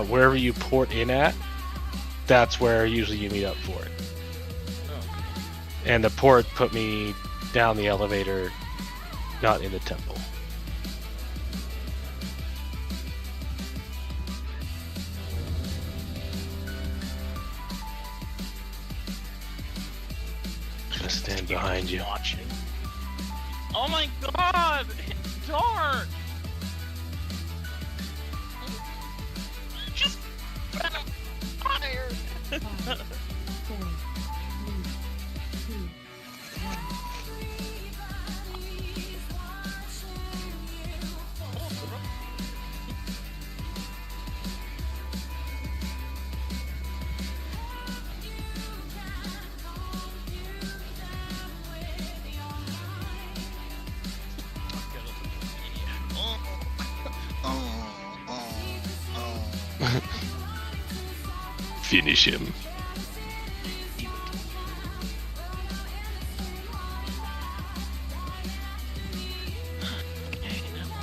wherever you port in at, that's where usually you meet up for it. And the port put me down the elevator, not in the temple. I'm gonna stand behind you. Watching. Oh my god! It's dark! Just set him fire! Finish him.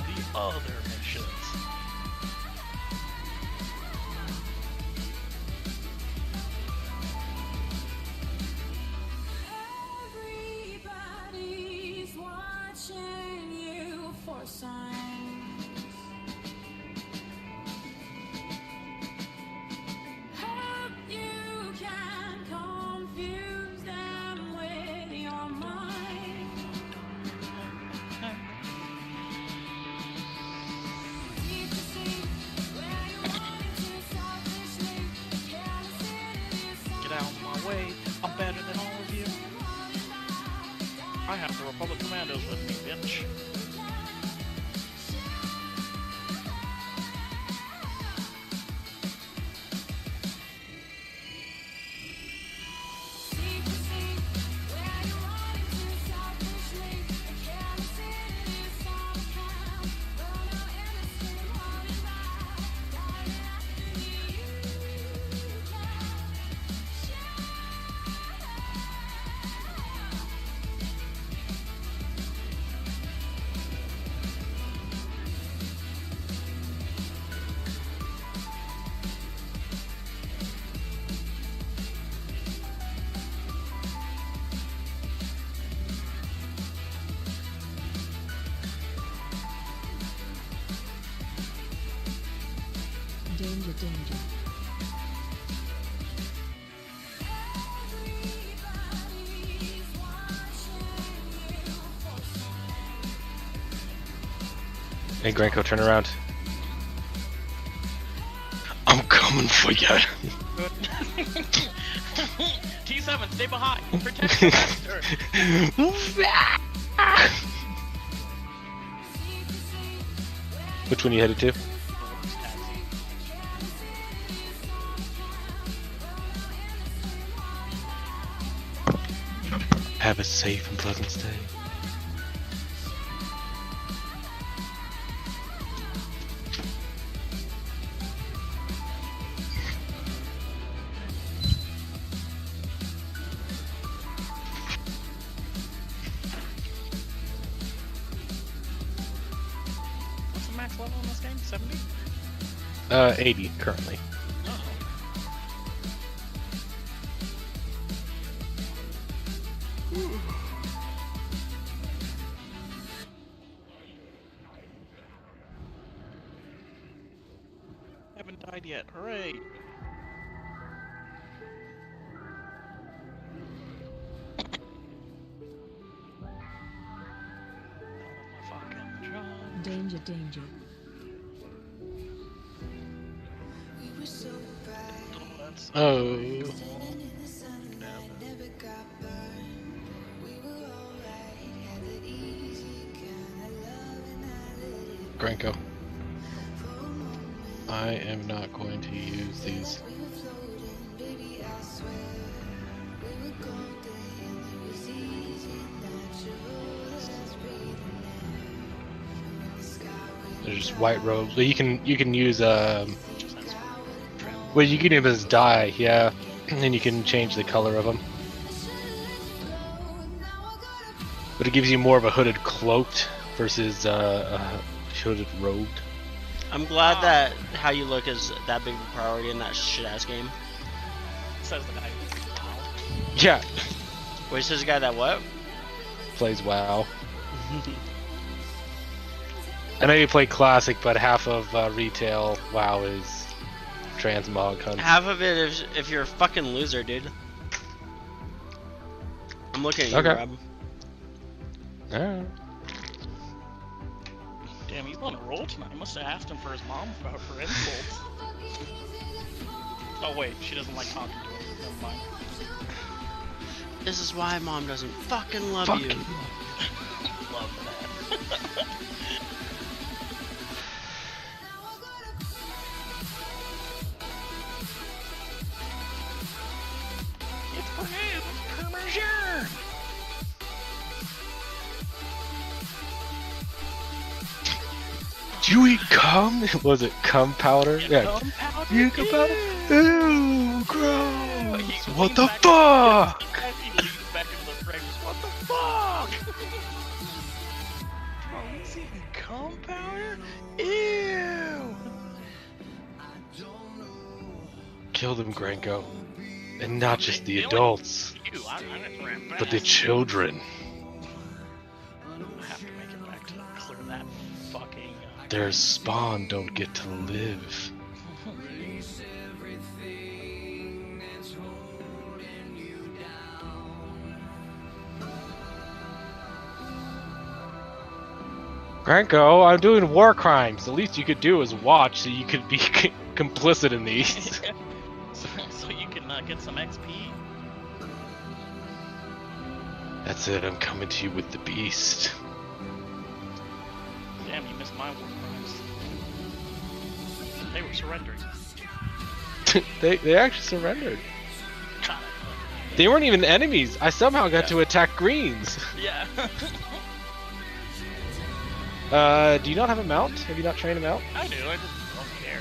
The other missions. Everybody's watching you for signs. Hope you can confuse them with your mind. Deep to see where you wanted to selfishly. Careless in Get out of my way. I'm better than all of you. I have the Republic Commandos with me, bitch. Deep to see where you wanted to selfishly. Careless in some account. Though no innocent holding back. Dying after you Danger, danger. Everybody's watching you for signs. Hey, Granko, turn around. I'm coming for you. T7, stay behind. Protect the master. Which one you headed to? Have a safe and pleasant stay. What's the max level in this game? 70? 80 currently. Haven't died yet. Hooray! Fucking job. Danger, danger. That's Oh. Granko. I am not going to use these. There's white robes, but you can use well, you can even dye, yeah, and then you can change the color of them. But it gives you more of a hooded cloaked versus a hooded robed. I'm glad that how you look is that big of a priority in that shit ass game. says the guy. Yeah, Wait, says the guy that what? plays WoW. I know you play classic, but half of retail WoW is transmog hunts. Half of it is if you're a fucking loser, dude. I'm looking at you, Okay. Rob. Alright. Damn, he's on a roll tonight. I must have asked him for his mom for insults. Oh wait, she doesn't like talking to him. Never mind. This is why mom doesn't fucking love you. Love that. It's for him, Parmesan. Do you eat cum? Was it cum powder? Yeah. Cum powder? You eat cum powder? Ew, gross. He What leans the back- fuck? He leans back into the frame. What the fuck? Bro, he's eating cum powder? Ew. Kill them, Granko. And not just the adults, Ew, I didn't ran but the fast. children. I have to make it back to clear that fucking. Their spawn don't get to live. Granko, I'm doing war crimes. The least you could do is watch so you could be complicit in these. so you can get some XP. That's it, I'm coming to you with the beast. Damn, you missed my war crimes. They were surrendering. they actually surrendered. God. They weren't even enemies. I somehow got to attack greens. Yeah. Do you not have a mount? Have you not trained a mount? I do, I just don't care.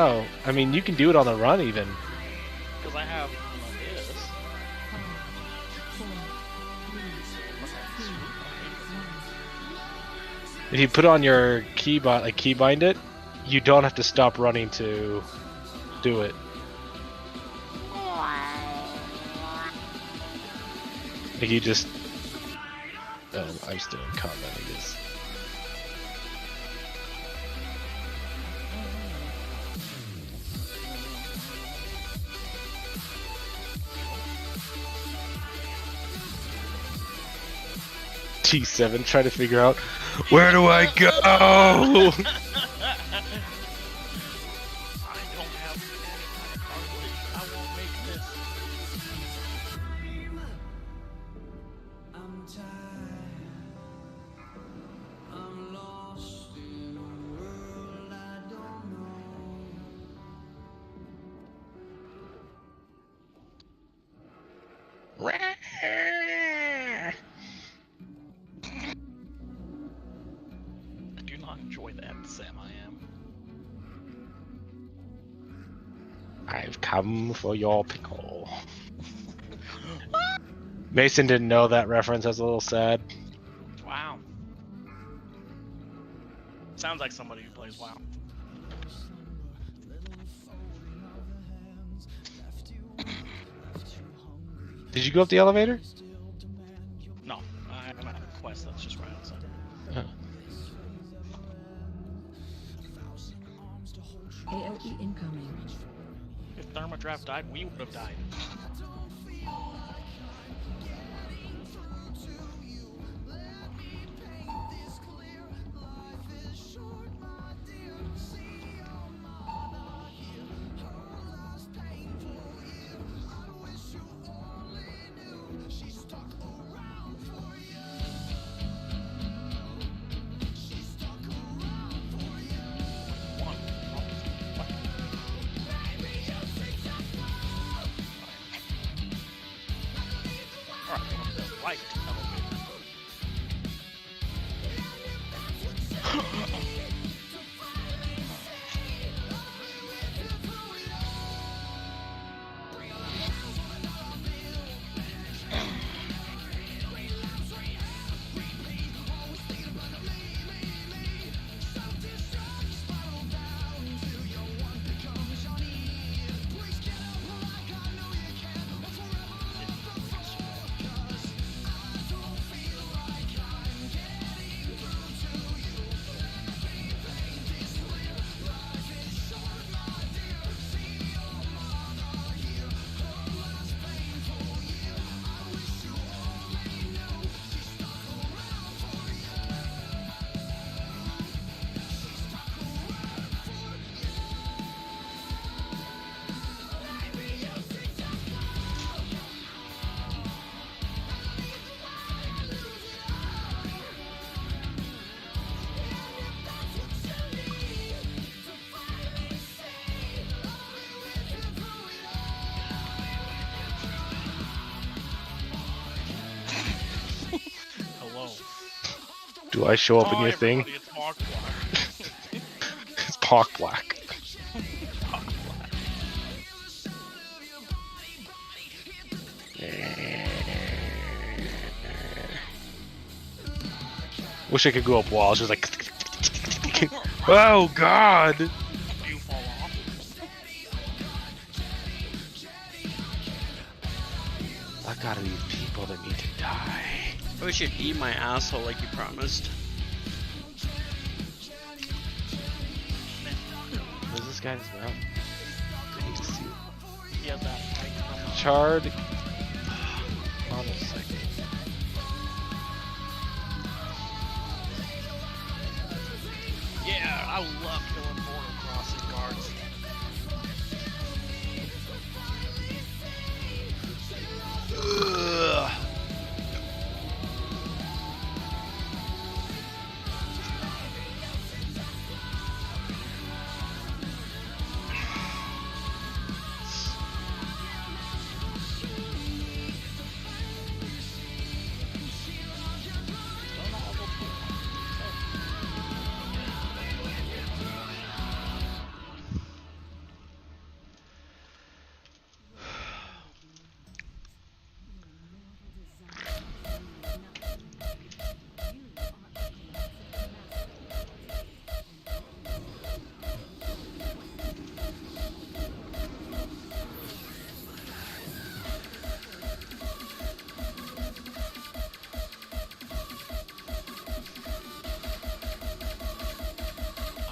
Oh, I mean, you can do it on the run even. Because I have, this. If you put on your keybind it, you don't have to stop running to do it. Like you just. I'm still in combat, I guess. T7 trying to figure out where do I go? I don't have cartilage. I won't make this. I'm tired. I'm lost in a world I don't know. I do not enjoy that, Sam. I am. I've come for your pickle. Mason didn't know that reference. That's a little sad. Wow. Sounds like somebody who plays WoW. Did you go up the elevator? No, I'm at a quest that's just right outside. Oh. ALE incoming. If Thermodraft died, we would have died. Right. Do I show up in Oh, your thing? everybody, it's Mark Black. It's Park Black. Wish I could go up walls, just like. Oh God! You fall off. I gotta these people that need to die. I wish you'd eat my asshole like you promised. What is this guy's mouth? I need to see. He has that fight from Charred. Hold on a second. Yeah, I love killing border crossing guards. Ugh.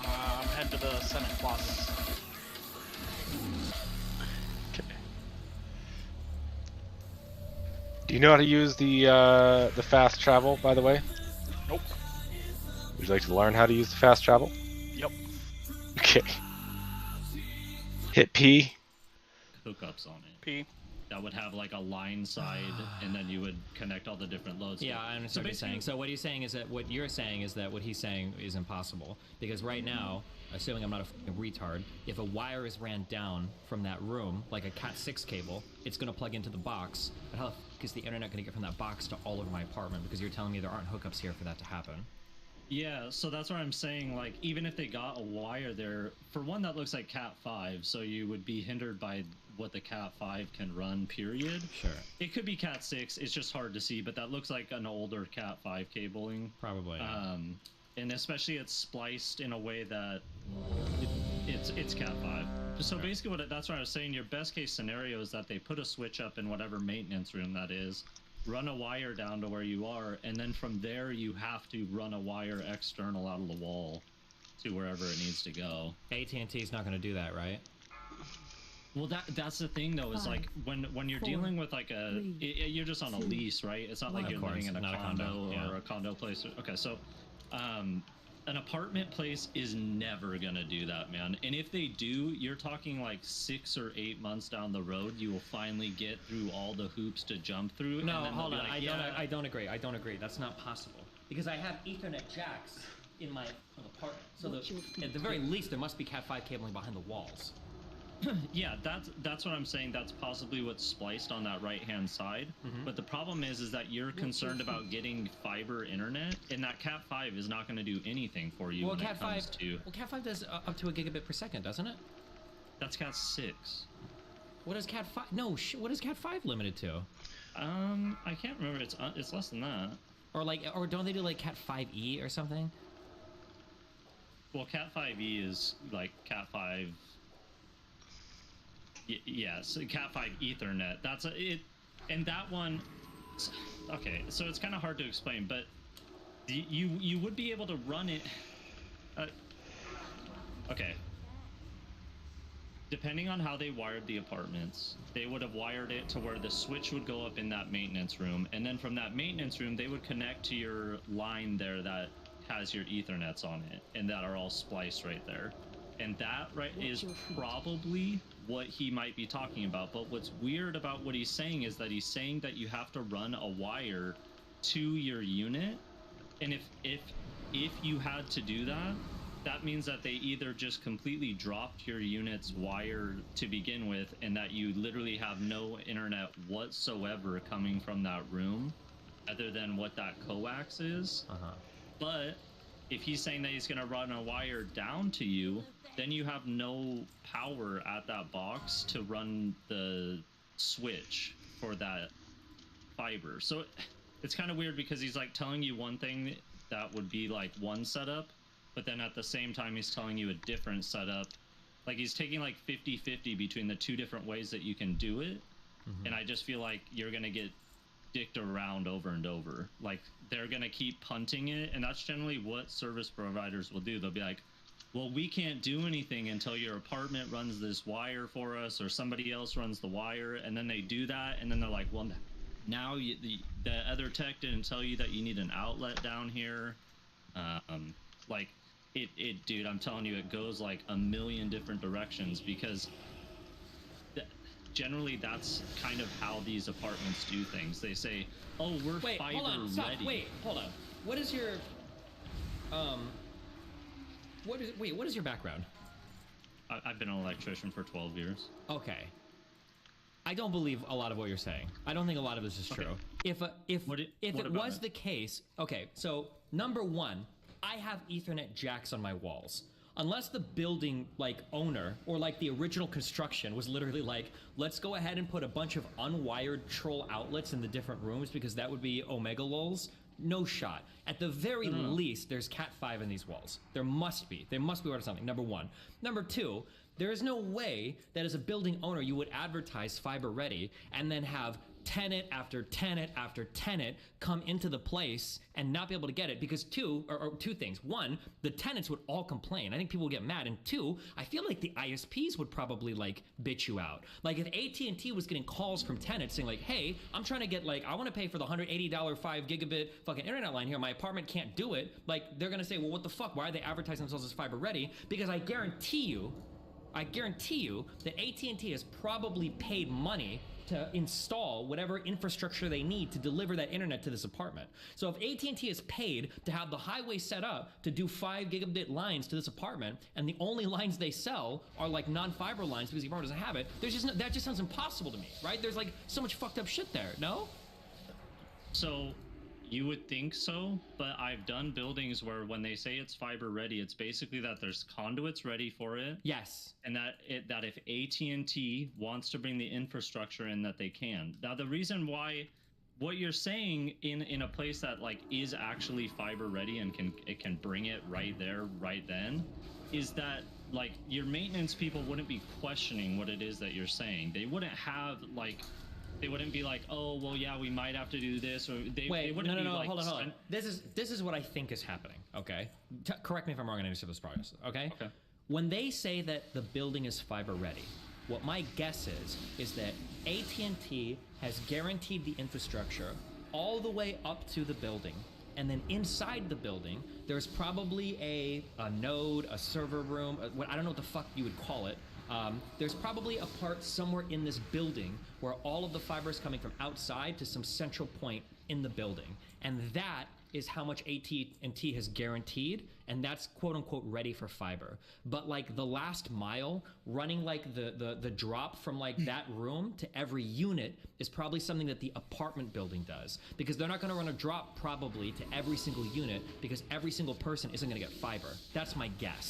I'm heading to the Senate Plaza. Do you know how to use the fast travel, by the way? Nope. Would you like to learn how to use the fast travel? Yep. Okay. Hit P. Hookups on it. P. That would have like a line side, and then you would connect all the different loads. Yeah, I understand what he's saying. So what he's saying is that what you're saying is that what he's saying is impossible. Because right now, assuming I'm not a fucking retard, if a wire is ran down from that room, like a Cat6 cable, it's going to plug into the box. But how the fuck is the internet going to get from that box to all over my apartment? Because you're telling me there aren't hookups here for that to happen. Yeah, so that's what I'm saying. Like, even if they got a wire there, for one, that looks like Cat5, so you would be hindered by what the Cat5 can run, period. Sure. It could be Cat6, it's just hard to see, but that looks like an older Cat5 cabling. Probably. And especially it's spliced in a way that it's Cat5. So basically, that's what I was saying. Your best case scenario is that they put a switch up in whatever maintenance room that is, run a wire down to where you are, and then from there you have to run a wire external out of the wall to wherever it needs to go. AT&T is not going to do that, right? Well, that's the thing though, is like when you're dealing with like you're just on a lease, right? It's not like you're living in a condo or a condo place. Okay, so an apartment place is never gonna do that, man. And if they do, you're talking like 6 or 8 months down the road, you will finally get through all the hoops to jump through. No, and then hold they'll on. be like, I don't agree. I don't agree. That's not possible because I have Ethernet jacks in my apartment. So at the very least, there must be Cat5 cabling behind the walls. Yeah, that's what I'm saying. That's possibly what's spliced on that right-hand side. But the problem is that you're concerned about getting fiber internet, and that Cat5 is not going to do anything for you. Well, when it comes to... Well, Cat5 does up to a gigabit per second, doesn't it? That's Cat6. What is Cat5? No, what is Cat5 limited to? I can't remember. It's less than that. Or don't they do like Cat5e or something? Well, Cat5e is like Cat5. Yeah, so Cat5 Ethernet. That's it, and that one. Okay, so it's kind of hard to explain, but you would be able to run it. Okay. Depending on how they wired the apartments, they would have wired it to where the switch would go up in that maintenance room, and then from that maintenance room, they would connect to your line there that has your Ethernets on it, and that are all spliced right there. And that is probably what he might be talking about. But what's weird about what he's saying is that he's saying that you have to run a wire to your unit. And if you had to do that, that means that they either just completely dropped your unit's wire to begin with, and that you literally have no internet whatsoever coming from that room, other than what that coax is. But if he's saying that he's going to run a wire down to you, then you have no power at that box to run the switch for that fiber. So it's kind of weird because he's like telling you one thing that would be like one setup, but then at the same time he's telling you a different setup. Like he's taking like 50-50 between the two different ways that you can do it. And I just feel like you're going to get dicked around over and over. Like they're going to keep punting it, and that's generally what service providers will do. They'll be like, well, we can't do anything until your apartment runs this wire for us, or somebody else runs the wire. And then they do that, and then they're like, well, now the other tech didn't tell you that you need an outlet down here. Like dude, I'm telling you, it goes like a million different directions, because generally that's kind of how these apartments do things. They say, oh, we're fiber hold on, stop. ready. Wait, hold on. What is your what is your background? I've been an electrician for 12 years. Okay. I don't believe a lot of what you're saying. I don't think a lot of this is true. If it was the case, okay, so number one, I have Ethernet jacks on my walls. Unless the building like owner or like the original construction was literally like, let's go ahead and put a bunch of unwired troll outlets in the different rooms because that would be Omega lols. No shot. At the very least, there's Cat5 in these walls. There must be. They must be aware of something, number one. Number two, there is no way that as a building owner you would advertise fiber ready and then have tenant after tenant after tenant come into the place and not be able to get it, because two things. One, the tenants would all complain. I think people would get mad. And two, I feel like the ISPs would probably like bitch you out. Like if AT&T was getting calls from tenants saying like, hey, I'm trying to get like, I want to pay for the $180 5 gigabit fucking internet line here. My apartment can't do it. Like they're going to say, well, what the fuck? Why are they advertising themselves as fiber ready? Because I guarantee you that AT&T has probably paid money to install whatever infrastructure they need to deliver that internet to this apartment. So if AT&T is paid to have the highway set up to do 5 gigabit lines to this apartment, and the only lines they sell are like non-fiber lines because the apartment doesn't have it, that just sounds impossible to me, right? There's like so much fucked up shit there, no? So you would think so, but I've done buildings where when they say it's fiber ready, it's basically that there's conduits ready for it. Yes. And that if AT&T wants to bring the infrastructure in, that they can. Now, the reason why what you're saying in a place that like is actually fiber ready and can bring it right there, right then, is that like your maintenance people wouldn't be questioning what it is that you're saying. They wouldn't have like They wouldn't be like, oh, well, yeah, we might have to do this, or they Wait, wouldn't no, be like, hold on. This is what I think is happening. Okay, correct me if I'm wrong on any of this progress. Okay. Okay. When they say that the building is fiber ready, what my guess is that AT&T has guaranteed the infrastructure all the way up to the building, and then inside the building, there's probably a node, a server room, I don't know what the fuck you would call it. There's probably a part somewhere in this building where all of the fiber is coming from outside to some central point in the building, and that is how much AT&T has guaranteed, and that's quote unquote ready for fiber. But like the last mile, running like the drop from like that room to every unit is probably something that the apartment building does, because they're not going to run a drop probably to every single unit, because every single person isn't going to get fiber. That's my guess.